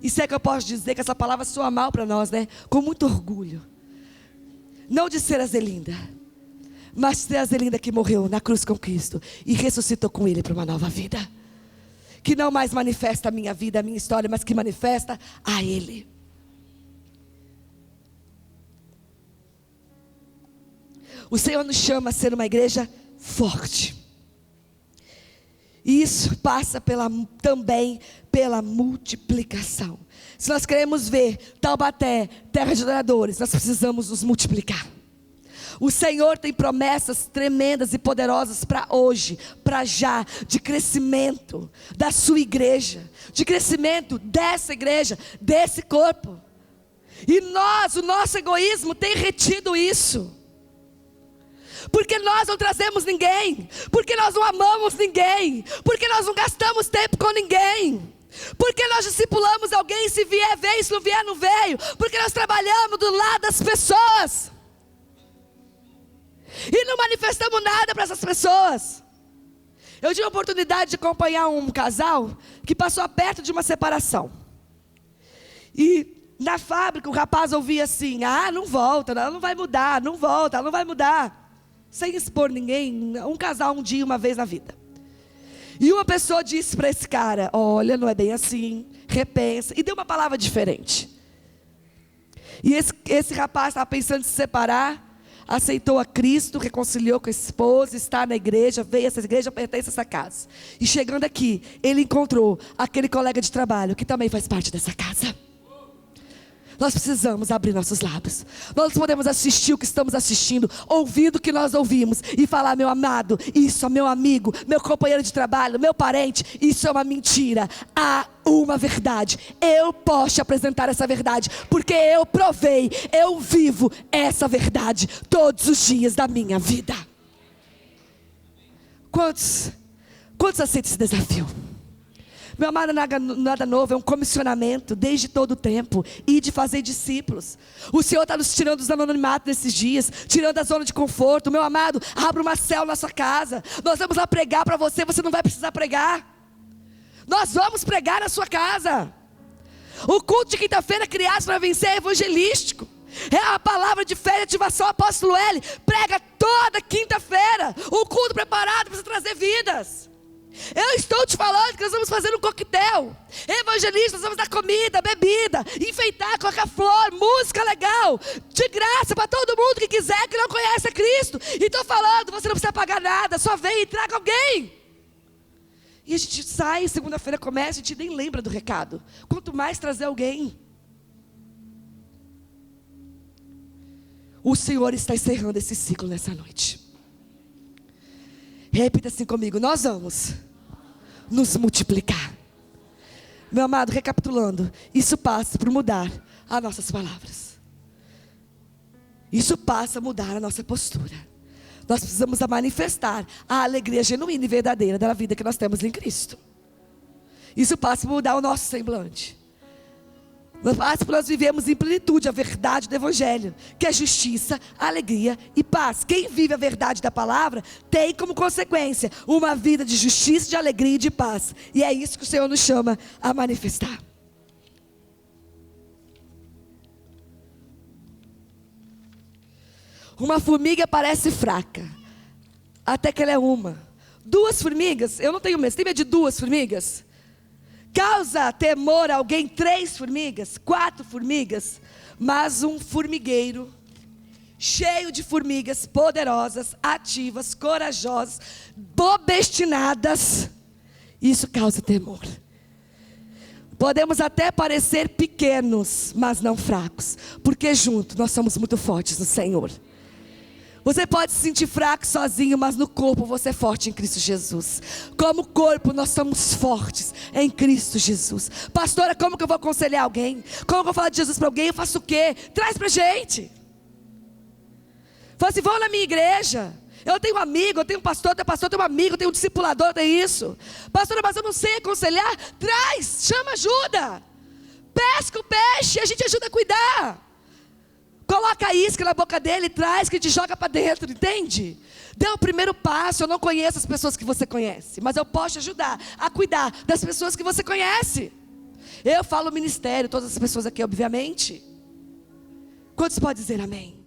Isso é que eu posso dizer, que essa palavra soa mal para nós, né? Com muito orgulho. Não de ser a Zelinda, mas ser a Zelinda que morreu na cruz com Cristo e ressuscitou com Ele para uma nova vida. Que não mais manifesta a minha vida, a minha história, mas que manifesta a Ele. O Senhor nos chama a ser uma igreja forte. E isso passa também pela multiplicação. Se nós queremos ver Taubaté, terra de adoradores, nós precisamos nos multiplicar. O Senhor tem promessas tremendas e poderosas para hoje, para já, de crescimento da sua igreja, de crescimento dessa igreja, desse corpo. E o nosso egoísmo tem retido isso. Porque nós não trazemos ninguém, porque nós não amamos ninguém, porque nós não gastamos tempo com ninguém, porque nós discipulamos alguém, se vier veio, se não vier não veio, porque nós trabalhamos do lado das pessoas e não manifestamos nada para essas pessoas. Eu tive a oportunidade de acompanhar um casal que passou perto de uma separação. E na fábrica o rapaz ouvia assim: ah, não volta, ela não vai mudar, não volta, ela não vai mudar. Sem expor ninguém, um casal um dia, uma vez na vida. E uma pessoa disse para esse cara: olha, não é bem assim, repensa. E deu uma palavra diferente. E esse rapaz estava pensando em se separar, aceitou a Cristo, reconciliou com a esposa, está na igreja, veio a essa igreja, pertence a essa casa. E chegando aqui, ele encontrou aquele colega de trabalho que também faz parte dessa casa. Nós precisamos abrir nossos lábios. Nós podemos assistir o que estamos assistindo, ouvir o que nós ouvimos e falar: meu amado, isso é meu amigo, meu companheiro de trabalho, meu parente, isso é uma mentira. Há uma verdade. Eu posso te apresentar essa verdade, porque eu provei, eu vivo essa verdade todos os dias da minha vida. Quantos aceitam esse desafio? Meu amado, nada novo, é um comissionamento desde todo o tempo. E de fazer discípulos. O Senhor está nos tirando dos anonimatos nesses dias, tirando da zona de conforto. Meu amado, abra uma célula na sua casa. Nós vamos lá pregar para você, você não vai precisar pregar. Nós vamos pregar na sua casa. O culto de quinta-feira criado para vencer é evangelístico. É a palavra de fé e ativação. Apóstolo L prega toda quinta-feira. O culto preparado para você trazer vidas. Eu estou te falando que nós vamos fazer um coquetel evangelista, nós vamos dar comida, bebida, enfeitar, colocar flor, música legal, de graça para todo mundo que quiser, que não conhece a Cristo. E estou falando, você não precisa pagar nada, só vem e traga alguém. E a gente sai, segunda-feira começa, a gente nem lembra do recado. Quanto mais trazer alguém. O Senhor está encerrando esse ciclo nessa noite. Repita assim comigo: nós vamos nos multiplicar. Meu amado, recapitulando, isso passa por mudar as nossas palavras. Isso passa a mudar a nossa postura. Nós precisamos manifestar a alegria genuína e verdadeira da vida que nós temos em Cristo. Isso passa por mudar o nosso semblante. Nós vivemos em plenitude a verdade do Evangelho, que é justiça, alegria e paz. Quem vive a verdade da palavra tem como consequência uma vida de justiça, de alegria e de paz. E é isso que o Senhor nos chama a manifestar. Uma formiga parece fraca, até que ela é uma. Duas formigas, eu não tenho medo. Você tem medo de duas formigas? Causa temor a alguém 3 formigas, 4 formigas, mas um formigueiro cheio de formigas poderosas, ativas, corajosas, obstinadas, isso causa temor. Podemos até parecer pequenos, mas não fracos, porque juntos nós somos muito fortes no Senhor. Você pode se sentir fraco sozinho, mas no corpo você é forte em Cristo Jesus. Como corpo nós somos fortes em Cristo Jesus. Pastora, como que eu vou aconselhar alguém? Como que eu vou falar de Jesus para alguém? Eu faço o quê? Traz para a gente. Fala assim, vão na minha igreja. Eu tenho um amigo, eu tenho um pastor, eu tenho um amigo, eu tenho um discipulador, eu tenho isso. Pastora, mas eu não sei aconselhar. Traz, chama ajuda. Pesca o peixe, a gente ajuda a cuidar. Coloca a isca na boca dele, traz que te joga para dentro, entende? Dê o primeiro passo. Eu não conheço as pessoas que você conhece, mas eu posso te ajudar a cuidar das pessoas que você conhece. Eu falo ministério, todas as pessoas aqui, obviamente. Quantos podem dizer amém?